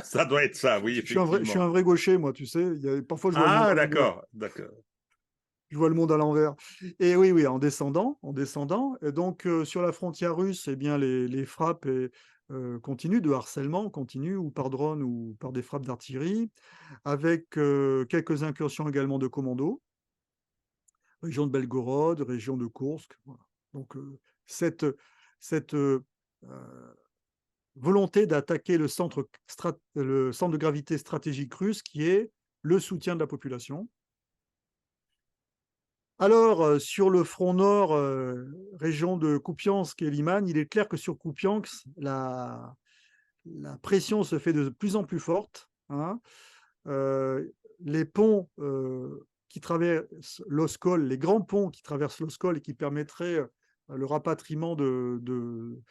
S1: Ça doit être ça, oui,
S2: Je suis un
S1: effectivement.
S2: vrai gaucher, moi, tu sais. Parfois, je vois le monde
S1: Ah,
S2: à l'envers.
S1: d'accord, d'accord.
S2: Je vois le monde à l'envers. Et oui, oui, en descendant, en descendant. Et donc, sur la frontière russe, eh bien, les frappes continuent de harcèlement, continuent, ou par drone ou par des frappes d'artillerie, avec quelques incursions également de commandos, région de Belgorod, région de Koursk. Voilà. Donc, cette, cette volonté d'attaquer le centre de gravité stratégique russe, qui est le soutien de la population. Alors, sur le front nord, région de Kupiansk et Liman, il est clair que sur Kupiansk, la pression se fait de plus en plus forte, hein. Les ponts qui traversent l'Oskol, les grands ponts qui traversent l'Oskol et qui permettraient le rapatriement de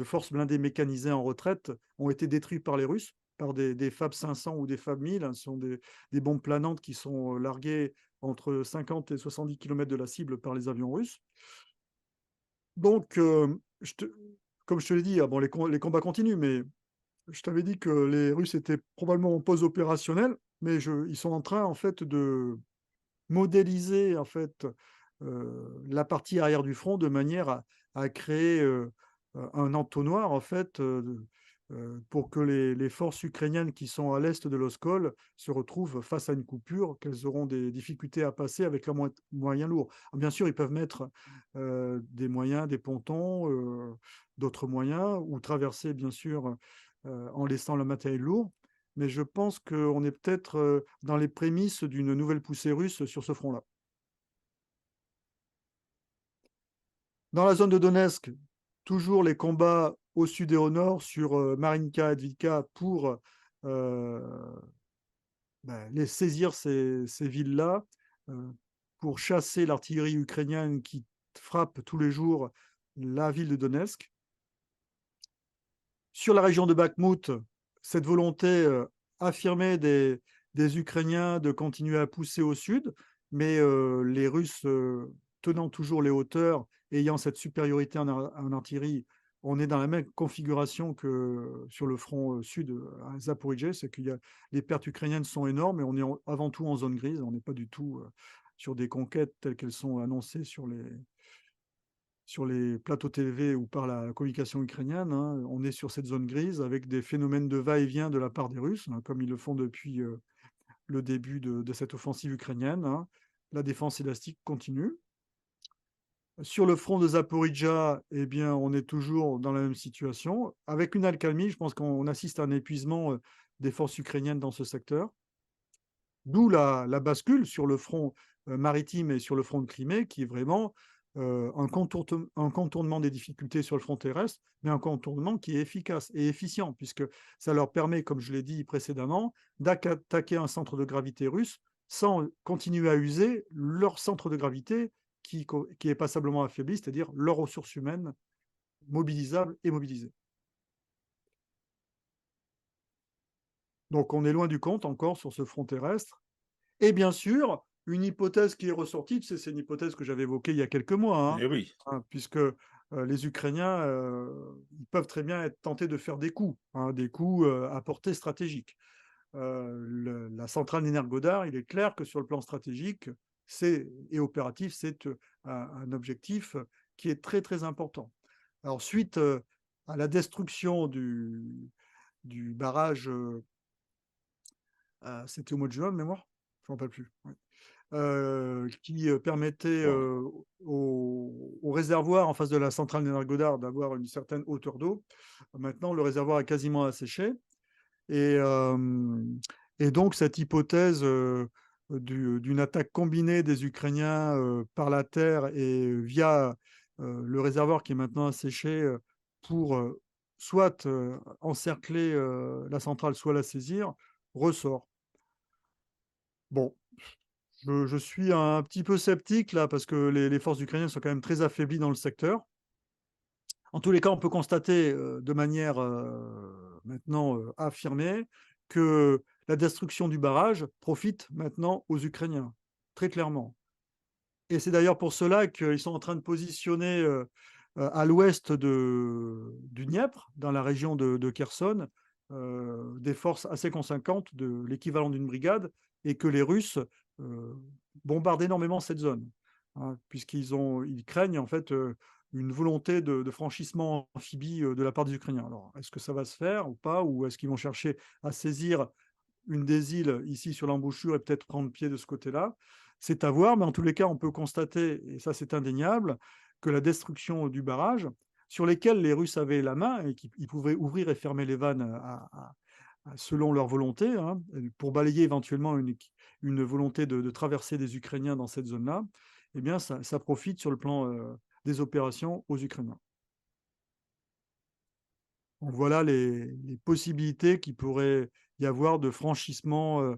S2: forces blindées mécanisées en retraite ont été détruits par les Russes, par des FAB 500 ou des FAB 1000, hein. Ce sont des bombes planantes qui sont larguées entre 50 et 70 km de la cible par les avions russes. Donc, comme je te l'ai dit, ah bon, les combats continuent, mais je t'avais dit que les Russes étaient probablement en pause opérationnelle, mais ils sont en train, en fait, de modéliser, en fait, la partie arrière du front de manière à créer un entonnoir, en fait, pour que les forces ukrainiennes qui sont à l'est de l'Oskol se retrouvent face à une coupure, qu'elles auront des difficultés à passer avec leurs moyens lourds. Alors, bien sûr, ils peuvent mettre des moyens, des pontons, d'autres moyens, ou traverser, bien sûr, en laissant le matériel lourd. Mais je pense qu'on est peut-être dans les prémices d'une nouvelle poussée russe sur ce front-là. Dans la zone de Donetsk, toujours les combats au sud et au nord sur Marinka et Advika pour les saisir ces villes-là, euh, pour chasser l'artillerie ukrainienne qui frappe tous les jours la ville de Donetsk. Sur la région de Bakhmout, cette volonté affirmée des Ukrainiens de continuer à pousser au sud, mais les Russes tenant toujours les hauteurs, ayant cette supériorité en artillerie, on est dans la même configuration que sur le front sud à Zaporijjie, c'est que les pertes ukrainiennes sont énormes et on est avant tout en zone grise, on n'est pas du tout sur des conquêtes telles qu'elles sont annoncées sur les plateaux TV ou par la communication ukrainienne, hein. On est sur cette zone grise avec des phénomènes de va-et-vient de la part des Russes, hein, comme ils le font depuis le début de cette offensive ukrainienne, hein. La défense élastique continue. Sur le front de Zaporijjia, eh bien, on est toujours dans la même situation. Avec une accalmie, je pense qu'on assiste à un épuisement des forces ukrainiennes dans ce secteur. D'où la bascule sur le front maritime et sur le front de Crimée, qui est vraiment un contournement des difficultés sur le front terrestre, mais un contournement qui est efficace et efficient, puisque ça leur permet, comme je l'ai dit précédemment, d'attaquer un centre de gravité russe sans continuer à user leur centre de gravité qui est passablement affaibli, c'est-à-dire leurs ressources humaines mobilisables et mobilisées. Donc on est loin du compte encore sur ce front terrestre. Et bien sûr, une hypothèse qui est ressortie, c'est une hypothèse que j'avais évoquée il y a quelques mois,
S1: Eh oui.
S2: hein, puisque les Ukrainiens ils peuvent très bien être tentés de faire des coups, hein, des coups à portée stratégique. La centrale d'Energodar, il est clair que sur le plan stratégique et opératif, c'est un objectif qui est très très important. Alors suite à la destruction du barrage, c'était au mois de juin de mémoire, je ne me rappelle plus. Ouais. Qui permettait
S1: Bon.
S2: au réservoir en face de la centrale d'Energodar d'avoir une certaine hauteur d'eau. Maintenant, le réservoir est quasiment asséché. Et, et donc, cette hypothèse d'une attaque combinée des Ukrainiens par la terre et via le réservoir qui est maintenant asséché pour soit encercler la centrale, soit la saisir, ressort. Bon, je suis un petit peu sceptique là, parce que les forces ukrainiennes sont quand même très affaiblies dans le secteur. En tous les cas, on peut constater, de manière, maintenant, affirmée, que la destruction du barrage profite maintenant aux Ukrainiens, très clairement. Et c'est d'ailleurs pour cela qu'ils sont en train de positionner, à l'ouest du Dniepr, dans la région de Kherson, des forces assez conséquentes, de l'équivalent d'une brigade, et que les Russes, heu, bombardent énormément cette zone, hein, ils craignent en fait, une volonté de franchissement amphibie, de la part des Ukrainiens. Alors, est-ce que ça va se faire ou pas? Ou est-ce qu'ils vont chercher à saisir une des îles ici sur l'embouchure et peut-être prendre pied de ce côté-là? C'est à voir, mais en tous les cas, on peut constater, et ça c'est indéniable, que la destruction du barrage, sur lesquels les Russes avaient la main et qu'ils pouvaient ouvrir et fermer les vannes selon leur volonté, hein, pour balayer éventuellement une volonté de traverser des Ukrainiens dans cette zone-là, eh bien ça profite sur le plan des opérations aux Ukrainiens. Donc voilà les possibilités qu'il pourrait y avoir de franchissement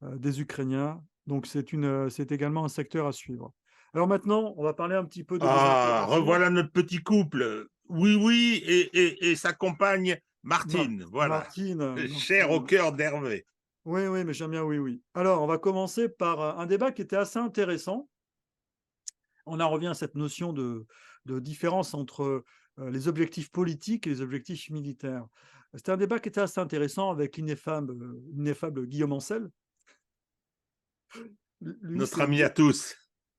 S2: des Ukrainiens. Donc c'est également un secteur à suivre. Alors maintenant, on va parler un petit peu de
S1: Ah,
S2: désinformation.
S1: revoilà notre petit couple. Oui, oui, et sa compagne Martine, voilà.
S2: Martine,
S1: Cher au
S2: Martine.
S1: cœur d'Hervé.
S2: Oui, oui, mais j'aime bien, oui, oui. Alors, on va commencer par un débat qui était assez intéressant. On en revient à cette notion de différence entre les objectifs politiques et les objectifs militaires. C'était un débat qui était assez intéressant avec l'ineffable Guillaume Ancel. Lui,
S1: Notre
S2: c'est
S1: ami à tous.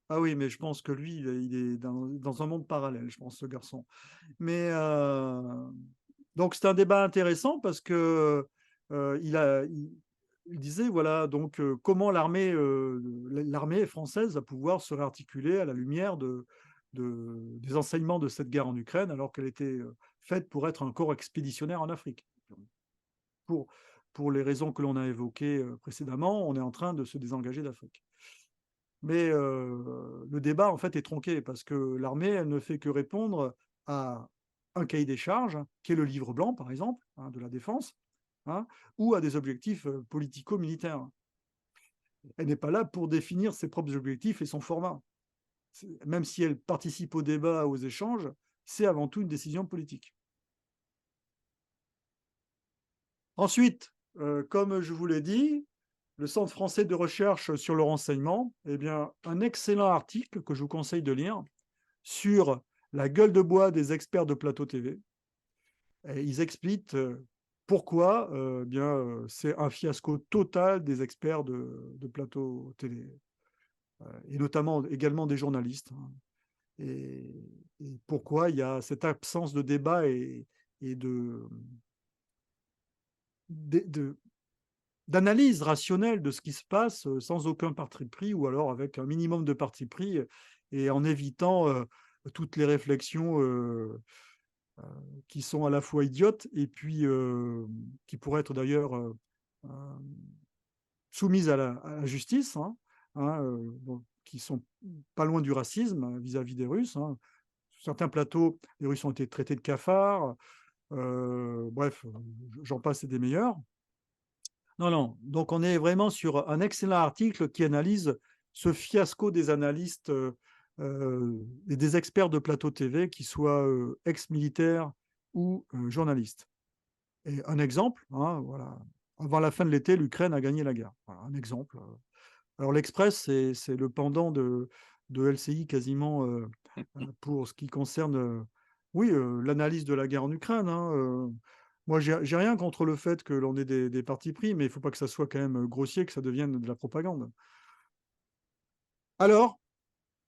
S2: ah oui, mais je pense que lui, il est dans un monde parallèle, je pense, ce garçon. Mais donc c'est un débat intéressant parce que il disait voilà donc comment l'armée française va pouvoir se réarticuler à la lumière des enseignements de cette guerre en Ukraine, alors qu'elle était faite pour être un corps expéditionnaire en Afrique. Pour, pour les raisons que l'on a évoquées précédemment, on est en train de se désengager d'Afrique. Mais le débat, en fait, est tronqué parce que l'armée, elle ne fait que répondre à un cahier des charges, qui est le livre blanc, par exemple, hein, de la défense, hein, ou à des objectifs politico-militaires. Elle n'est pas là pour définir ses propres objectifs et son format. Même si elle participe au débat, aux échanges, c'est avant tout une décision politique. Ensuite, comme je vous l'ai dit, le Centre français de recherche sur le renseignement, eh bien, un excellent article que je vous conseille de lire sur la gueule de bois des experts de plateau TV. Et ils expliquent pourquoi c'est un fiasco total des experts de plateau télé, et notamment également des journalistes, hein. Et pourquoi il y a cette absence de débat et de, d'analyse rationnelle de ce qui se passe sans aucun parti pris ou alors avec un minimum de parti pris et en évitant toutes les réflexions qui sont à la fois idiotes et puis qui pourraient être d'ailleurs euh, soumises à la justice, hein, hein, bon, qui sont pas loin du racisme vis-à-vis des Russes, hein. Sur certains plateaux, les Russes ont été traités de cafards. Bref, j'en passe et des meilleurs. Non, non. Donc, on est vraiment sur un excellent article qui analyse ce fiasco des analystes et des experts de plateau TV, qui soient ex-militaires ou journalistes. Et un exemple, hein, voilà. Avant la fin de l'été, l'Ukraine a gagné la guerre. Voilà, un exemple. Alors, l'Express, c'est le pendant de LCI quasiment pour ce qui concerne, oui, l'analyse de la guerre en Ukraine, hein. Moi, j'ai rien contre le fait que l'on ait des partis pris, mais il ne faut pas que ça soit quand même grossier, que ça devienne de la propagande. Alors,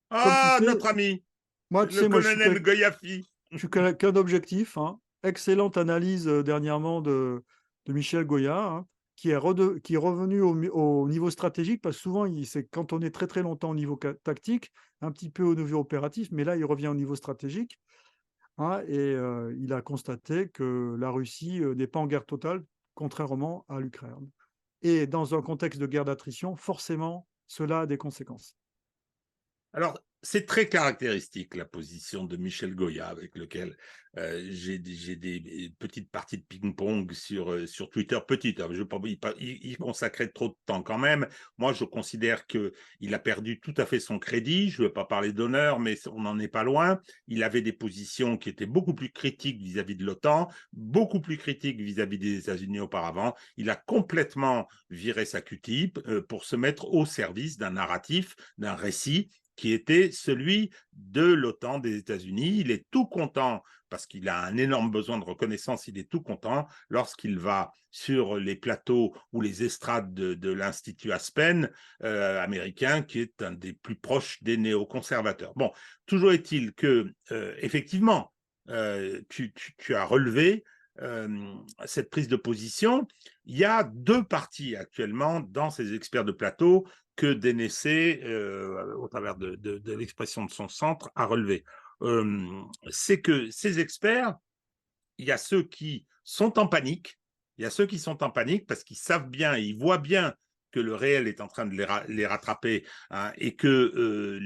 S2: comme tu
S1: Ah,
S2: sais,
S1: notre ami,
S2: moi, tu
S1: le
S2: sais, moi,
S1: colonel Goyafi.
S2: je suis quelqu'un d'objectif, hein. Excellente analyse dernièrement de Michel Goya, hein, qui est revenu au niveau stratégique, parce que souvent, c'est quand on est très très longtemps au niveau tactique, un petit peu au niveau opératif, mais là, il revient au niveau stratégique, hein, et il a constaté que la Russie n'est pas en guerre totale, contrairement à l'Ukraine. Et dans un contexte de guerre d'attrition, forcément, cela a des conséquences.
S1: Alors, c'est très caractéristique, la position de Michel Goya, avec lequel j'ai des petites parties de ping-pong sur Twitter. Petites, hein, je veux pas y consacrer trop de temps quand même. Moi, je considère qu'il a perdu tout à fait son crédit. Je ne veux pas parler d'honneur, mais on n'en est pas loin. Il avait des positions qui étaient beaucoup plus critiques vis-à-vis de l'OTAN, beaucoup plus critiques vis-à-vis des États-Unis auparavant. Il a complètement viré sa Q-tip pour se mettre au service d'un narratif, d'un récit qui était celui de l'OTAN des États-Unis. Il est tout content, parce qu'il a un énorme besoin de reconnaissance, il est tout content lorsqu'il va sur les plateaux ou les estrades de l'Institut Aspen américain, qui est un des plus proches des néoconservateurs. Bon, toujours est-il que, effectivement, tu as relevé cette prise de position. Il y a deux partis actuellement dans ces experts de plateau que Dénessé, au travers de l'expression de son centre, a relevé. C'est que ces experts, il y a ceux qui sont en panique, il y a ceux qui sont en panique parce qu'ils savent bien, ils voient bien que le réel est en train de les rattraper, hein, et que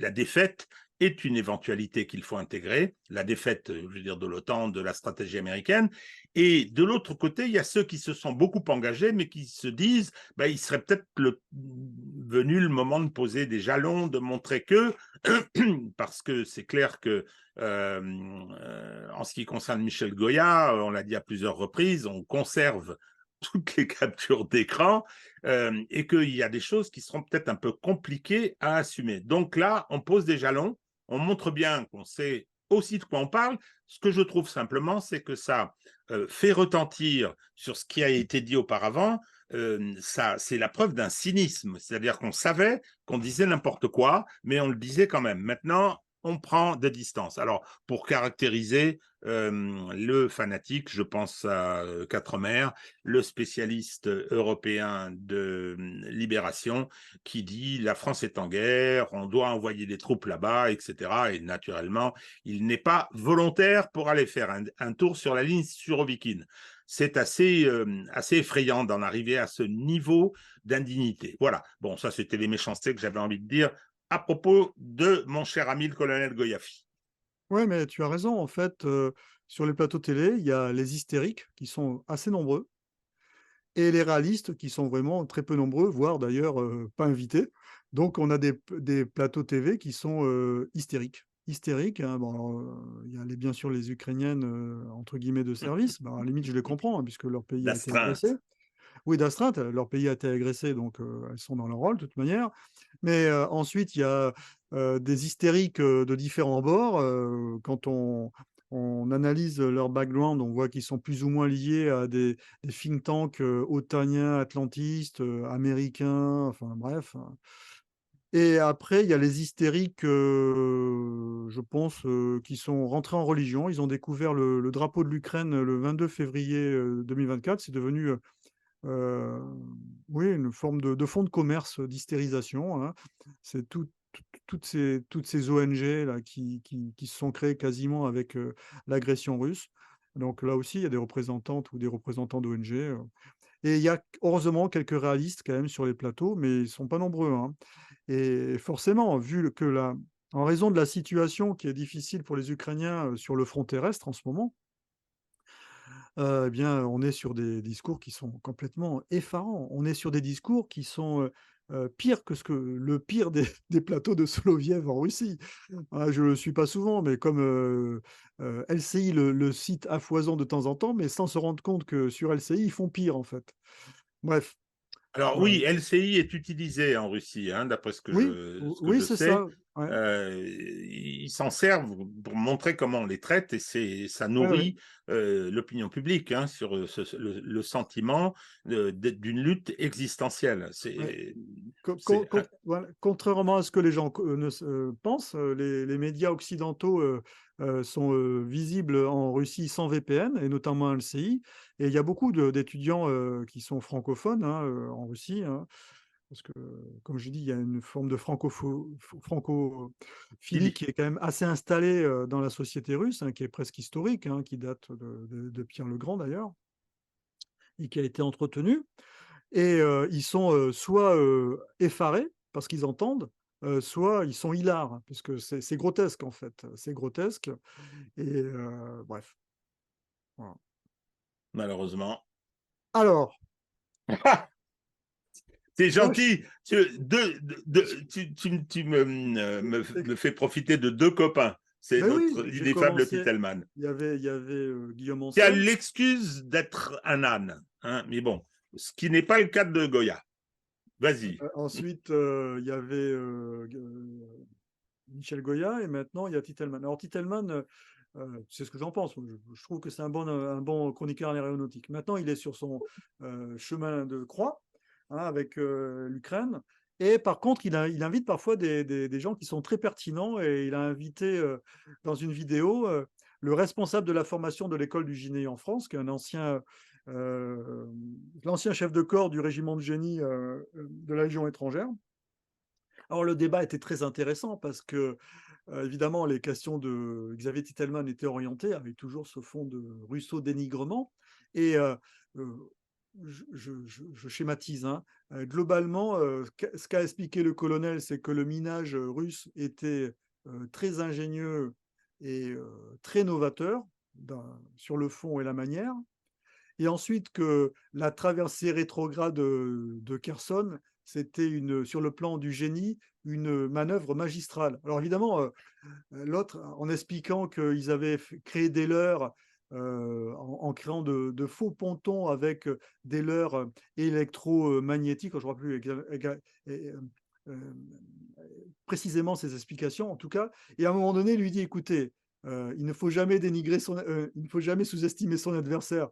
S1: la défaite est une éventualité qu'il faut intégrer, la défaite, je veux dire, de l'OTAN, de la stratégie américaine. Et de l'autre côté, il y a ceux qui se sont beaucoup engagés, mais qui se disent, il serait peut-être venu le moment de poser des jalons, de montrer que, parce que c'est clair que en ce qui concerne Michel Goya, on l'a dit à plusieurs reprises, on conserve toutes les captures d'écran et qu'il y a des choses qui seront peut-être un peu compliquées à assumer. Donc là, on pose des jalons, on montre bien qu'on sait aussi de quoi on parle. Ce que je trouve simplement, c'est que ça fait retentir sur ce qui a été dit auparavant. Ça, c'est la preuve d'un cynisme, c'est-à-dire qu'on savait qu'on disait n'importe quoi, mais on le disait quand même. Maintenant, on prend des distances. Alors, pour caractériser le fanatique, je pense à Quatremer, le spécialiste européen de Libération, qui dit la France est en guerre, on doit envoyer des troupes là-bas, etc. Et naturellement, il n'est pas volontaire pour aller faire un tour sur la ligne Surovikin. C'est assez effrayant d'en arriver à ce niveau d'indignité. Voilà. Bon, ça, c'était les méchancetés que j'avais envie de dire à propos de mon cher ami le colonel Goyafi.
S2: Oui, mais tu as raison. En fait, sur les plateaux télé, il y a les hystériques qui sont assez nombreux et les réalistes qui sont vraiment très peu nombreux, voire d'ailleurs pas invités. Donc, on a des plateaux TV qui sont hystériques. Hystériques, hein, bon, alors, il y a bien sûr les Ukrainiennes, entre guillemets, de service. Ben, à la limite, je les comprends, hein, puisque leur pays a été agressé.
S1: D'astreinte.
S2: Oui, d'astreinte, leur pays a été agressé, donc elles sont dans leur rôle de toute manière. Mais ensuite, il y a des hystériques de différents bords. Quand on analyse leur background, on voit qu'ils sont plus ou moins liés à des think tanks otaniens, atlantistes, américains, enfin bref. Et après, il y a les hystériques, je pense, qui sont rentrés en religion. Ils ont découvert le drapeau de l'Ukraine le 22 février 2024. C'est devenu Heu, oui, une forme de fonds de commerce d'hystérisation, hein. C'est toutes ces ONG là qui se sont créées quasiment avec, l'agression russe. Donc là aussi, il y a des représentantes ou des représentants d'ONG, et il y a heureusement quelques réalistes quand même sur les plateaux, mais ils ne sont pas nombreux, hein, et forcément, en raison de la situation qui est difficile pour les Ukrainiens, sur le front terrestre en ce moment, eh bien, on est sur des discours qui sont complètement effarants. On est sur des discours qui sont, pires que le pire des des plateaux de Soloviev en Russie. Ah, je ne le suis pas souvent, mais comme, LCI le cite à foison de temps en temps, mais sans se rendre compte que sur LCI, ils font pire, en fait. Bref,
S1: Alors oui, LCI est utilisé en Russie, hein, d'après
S2: oui,
S1: ce que
S2: oui,
S1: je
S2: c'est
S1: sais.
S2: ça, ouais.
S1: Ils s'en servent pour montrer comment on les traite et ça
S2: Ouais, ouais.
S1: nourrit l'opinion publique, hein, sur le sentiment d'une lutte existentielle.
S2: Ouais.
S1: C'est, c'est,
S2: Voilà, contrairement à ce que les gens pensent, les médias occidentaux sont visibles en Russie sans VPN, et notamment LCI. Et il y a beaucoup d'étudiants qui sont francophones, hein, en Russie, hein, parce que, comme je dis, il y a une forme de francophilie qui est quand même assez installée dans la société russe, hein, qui est presque historique, hein, qui date de Pierre le Grand d'ailleurs, et qui a été entretenue. Et ils sont soit effarés parce qu'ils entendent, soit ils sont hilars, hein, parce que c'est grotesque, en fait, c'est grotesque et bref, voilà.
S1: malheureusement.
S2: Alors,
S1: C'est
S2: moi je
S1: gentil. Tu me fais profiter de deux copains. C'est
S2: beh, oui, j'ai
S1: l'ineffable
S2: commencé,
S1: Titelman,
S2: il y avait, Guillaume
S1: qui a
S2: Ancel.
S1: l'excuse d'être un âne, hein, mais bon, ce qui n'est pas le cas de Goya. Vas-y.
S2: Ensuite, il y avait, Michel Goya et maintenant il y a Titelman. Alors Titelman, c'est ce que j'en pense. Je trouve que c'est un bon chroniqueur en aéronautique. Maintenant, il est sur son chemin de croix, hein, avec l'Ukraine. Et par contre, il invite parfois des gens qui sont très pertinents. Et il a invité dans une vidéo le responsable de la formation de l'école du Ginet en France, qui est euh, l'ancien chef de corps du régiment de génie de la Légion étrangère. Alors le débat était très intéressant parce que, évidemment, les questions de Xavier Titelman étaient orientées avec toujours ce fond de Rousseau-dénigrement et heu, je schématise, hein, globalement, ce qu'a expliqué le colonel, c'est que le minage, russe était, très ingénieux et très novateur sur le fond et la manière et ensuite que la traversée rétrograde de Kherson, c'était sur le plan du génie, une manœuvre magistrale. Alors évidemment, l'autre, en expliquant qu'ils avaient créé des leurres en créant de faux pontons avec des leurres électromagnétiques, je ne crois plus précisément ces explications en tout cas, et à un moment donné, il lui dit, écoutez, il ne faut jamais il ne faut jamais sous-estimer son adversaire.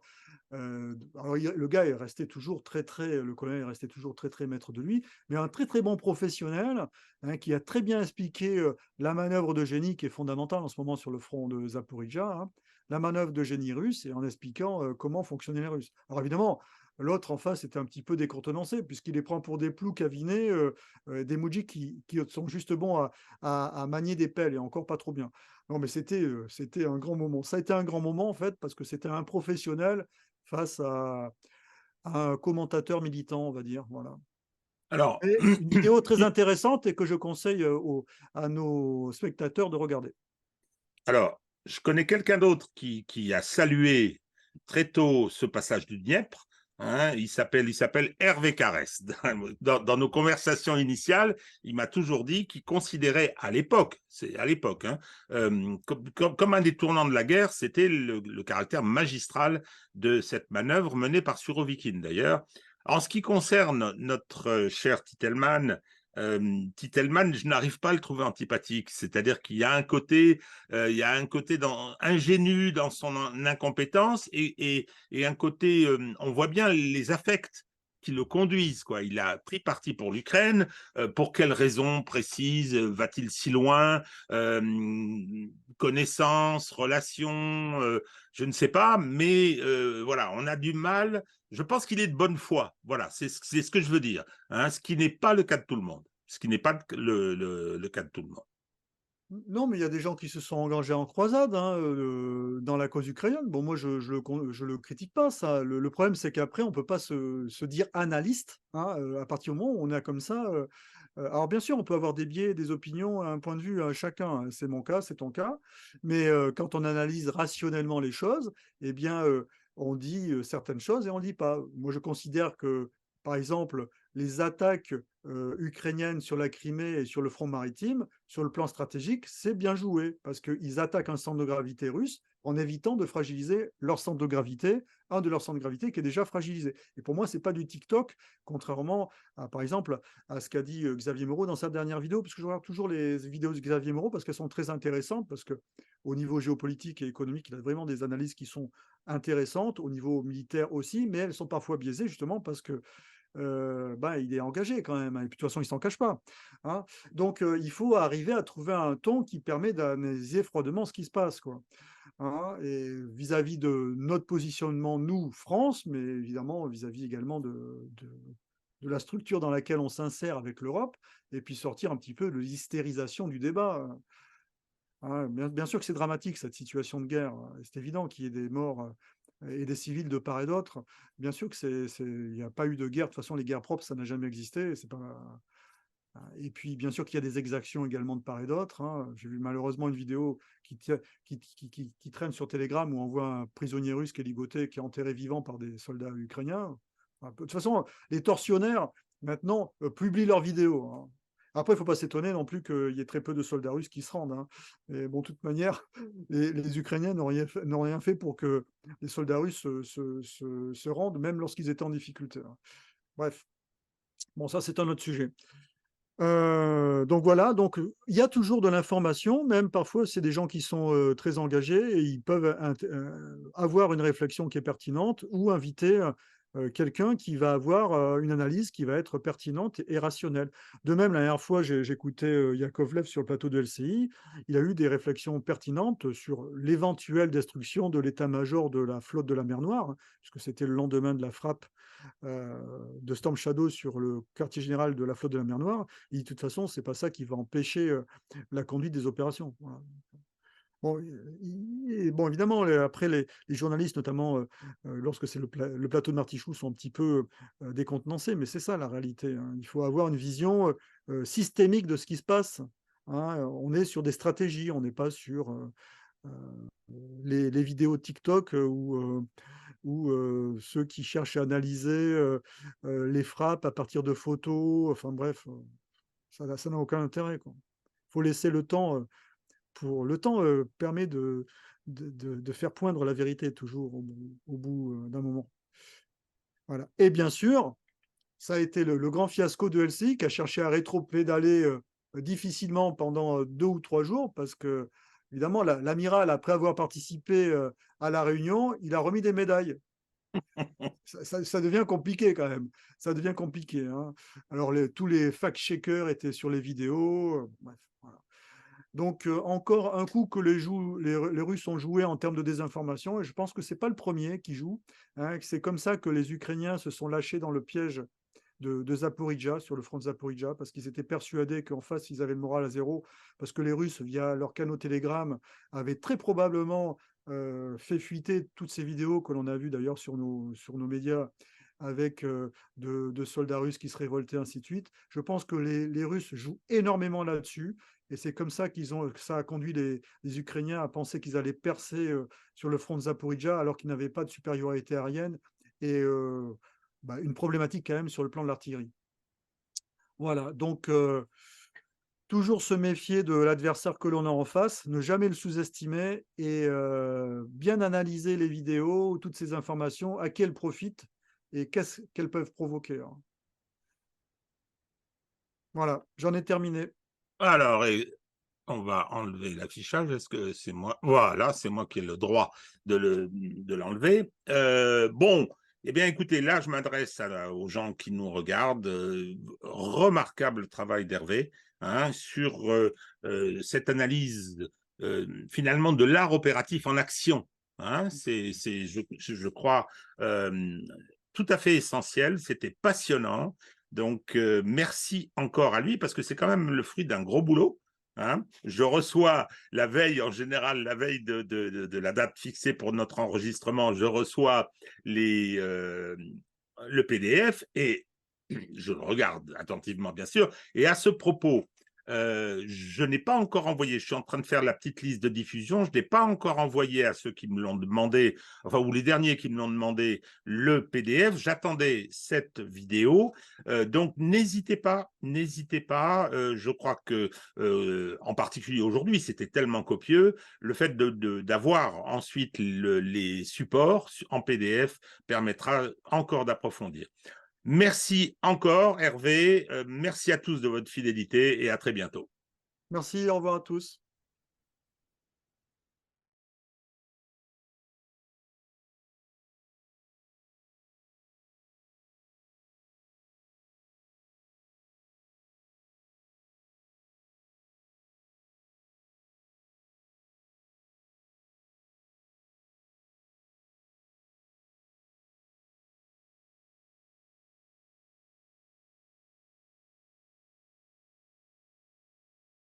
S2: Alors le gars est resté toujours le colonel est resté toujours très, très maître de lui, mais un très, très bon professionnel, hein, qui a très bien expliqué, la manœuvre de génie qui est fondamentale en ce moment sur le front de Zaporijia, hein, la manœuvre de génie russe et en expliquant, comment fonctionnaient les Russes. Alors évidemment, l'autre en face était un petit peu décontenancé puisqu'il les prend pour des ploucs avinés, des moudjiks qui sont juste bons à manier des pelles et encore pas trop bien. Non mais c'était un grand moment. Ça a été un grand moment en fait parce que c'était un professionnel face à un commentateur militant, on va dire, voilà.
S1: Alors,
S2: Et une vidéo très intéressante et que je conseille, à nos spectateurs de regarder.
S1: alors, je connais quelqu'un d'autre qui a salué très tôt ce passage du Dniepr. Hein, il s'appelle Hervé Carès. Dans nos conversations initiales, il m'a toujours dit qu'il considérait à l'époque, c'est à l'époque, hein, comme un des tournants de la guerre, c'était le caractère magistral de cette manœuvre menée par Surovikin d'ailleurs. En ce qui concerne notre cher Titelman, je n'arrive pas à le trouver antipathique. C'est-à-dire qu'il y a un côté, ingénu dans son incompétence et un côté, on voit bien les affects qui le conduisent, quoi. Il a pris parti pour l'Ukraine. Pour quelles raisons précises va-t-il si loin? Connaissances, relations, je ne sais pas, mais voilà, on a du mal. Je pense qu'il est de bonne foi. Voilà, c'est ce que je veux dire, hein, ce qui n'est pas le cas de tout le monde. Ce qui n'est pas le cas de tout le monde.
S2: Non, mais il y a des gens qui se sont engagés en croisade, hein, dans la cause ukrainienne. Bon, moi, je le critique pas, ça. Le problème, c'est qu'après, on peut pas se dire analyste, hein, à partir du moment où on a comme ça. Alors, bien sûr, on peut avoir des biais, des opinions, un point de vue à chacun, hein. C'est mon cas, c'est ton cas. Mais quand on analyse rationnellement les choses, eh bien, on dit certaines choses et on dit pas. Moi, je considère que, par exemple, les attaques ukrainiennes sur la Crimée et sur le front maritime, sur le plan stratégique, c'est bien joué parce qu'ils attaquent un centre de gravité russe en évitant de fragiliser leur centre de gravité, un de leurs centres de gravité qui est déjà fragilisé. Et pour moi, c'est pas du TikTok, contrairement à, par exemple, à ce qu'a dit Xavier Moreau dans sa dernière vidéo, puisque je regarde toujours les vidéos de Xavier Moreau parce qu'elles sont très intéressantes, parce que au niveau géopolitique et économique, il a vraiment des analyses qui sont intéressantes, au niveau militaire aussi, mais elles sont parfois biaisées justement parce que bah, il est engagé quand même, hein, et puis de toute façon, il s'en cache pas, hein. Donc il faut arriver à trouver un ton qui permet d'analyser froidement ce qui se passe, quoi, hein, et vis-à-vis de notre positionnement, nous, France, mais évidemment vis-à-vis également de la structure dans laquelle on s'insère avec l'Europe et puis sortir un petit peu de l'hystérisation du débat, hein. Bien sûr que c'est dramatique cette situation de guerre, c'est évident qu'il y ait des morts, et des civils de part et d'autre. Bien sûr que il n'y a pas eu de guerre. De toute façon, les guerres propres, ça n'a jamais existé. C'est pas, Et puis, bien sûr qu'il y a des exactions également de part et d'autre, hein. J'ai vu malheureusement une vidéo qui traîne sur Telegram où on voit un prisonnier russe qui est ligoté, qui est enterré vivant par des soldats ukrainiens. De toute façon, les tortionnaires, maintenant, publient leurs vidéos, hein. Après, il ne faut pas s'étonner non plus qu'il y ait très peu de soldats russes qui se rendent, hein. Et bon, de toute manière, les Ukrainiens n'ont rien fait pour que les soldats russes se rendent, même lorsqu'ils étaient en difficulté, hein. Bref, bon, ça, c'est un autre sujet. Donc voilà, donc il y a toujours de l'information, même parfois c'est des gens qui sont très engagés et ils peuvent avoir une réflexion qui est pertinente ou inviter quelqu'un qui va avoir une analyse qui va être pertinente et rationnelle. De même, la dernière fois, j'écoutais Yakovlev sur le plateau de LCI, il a eu des réflexions pertinentes sur l'éventuelle destruction de l'état-major de la flotte de la mer Noire, hein, puisque c'était le lendemain de la frappe de Storm Shadow sur le quartier général de la flotte de la mer Noire. Et de toute façon, c'est pas ça qui va empêcher la conduite des opérations. Voilà. Bon, bon, évidemment, après, les journalistes, notamment lorsque c'est le plateau de Martichoux, sont un petit peu décontenancés, mais c'est ça la réalité, hein. Il faut avoir une vision systémique de ce qui se passe, hein. On est sur des stratégies, on n'est pas sur les vidéos TikTok ou ceux qui cherchent à analyser les frappes à partir de photos. Enfin bref, ça n'a aucun intérêt, quoi. Il faut laisser le temps. Le temps permet de faire poindre la vérité toujours au bout d'un moment. Voilà. Et bien sûr, ça a été le grand fiasco de LCI qui a cherché à rétro-pédaler difficilement pendant 2 ou 3 jours parce que, évidemment, l'amiral, après avoir participé à la réunion, il a remis des médailles. Ça devient compliqué quand même. Ça devient compliqué, hein. Alors, tous les fact-checkers étaient sur les vidéos. Bref, voilà. Donc, encore un coup que les Russes ont joué en termes de désinformation, et je pense que ce n'est pas le premier qui joue, hein. C'est comme ça que les Ukrainiens se sont lâchés dans le piège de Zaporizhzhia, sur le front de Zaporizhzhia, parce qu'ils étaient persuadés qu'en face, ils avaient le moral à zéro, parce que les Russes, via leurs canaux Telegram, avaient très probablement fait fuiter toutes ces vidéos que l'on a vues d'ailleurs sur nos médias, avec de soldats russes qui se révoltaient, ainsi de suite. Je pense que les Russes jouent énormément là-dessus, et c'est comme ça que ça a conduit les Ukrainiens à penser qu'ils allaient percer sur le front de Zaporizhzhia, alors qu'ils n'avaient pas de supériorité aérienne, et une problématique quand même sur le plan de l'artillerie. Voilà, donc toujours se méfier de l'adversaire que l'on a en face, ne jamais le sous-estimer et bien analyser les vidéos, toutes ces informations, à qui elles profitent et qu'est-ce qu'elles peuvent provoquer, hein. Voilà, j'en ai terminé.
S1: Alors, on va enlever l'affichage. Est-ce que c'est moi? Voilà, c'est moi qui ai le droit de l'enlever. Bon, eh bien, écoutez, là, je m'adresse aux gens qui nous regardent. Remarquable travail d'Hervé, hein, sur cette analyse, finalement, de l'art opératif en action, hein. Je crois, tout à fait essentiel. C'était passionnant. Donc, merci encore à lui, parce que c'est quand même le fruit d'un gros boulot, hein. Je reçois la veille, en général, la veille de la date fixée pour notre enregistrement, je reçois le PDF et je le regarde attentivement, bien sûr. Et à ce propos, je n'ai pas encore envoyé, je suis en train de faire la petite liste de diffusion, je n'ai pas encore envoyé à ceux qui me l'ont demandé, enfin, ou les derniers qui me l'ont demandé, le PDF. J'attendais cette vidéo. Donc, n'hésitez pas. Je crois que, en particulier aujourd'hui, c'était tellement copieux. Le fait d'avoir ensuite les supports en PDF permettra encore d'approfondir. Merci encore, Hervé. Merci à tous de votre fidélité et à très bientôt.
S2: Merci, au revoir à tous.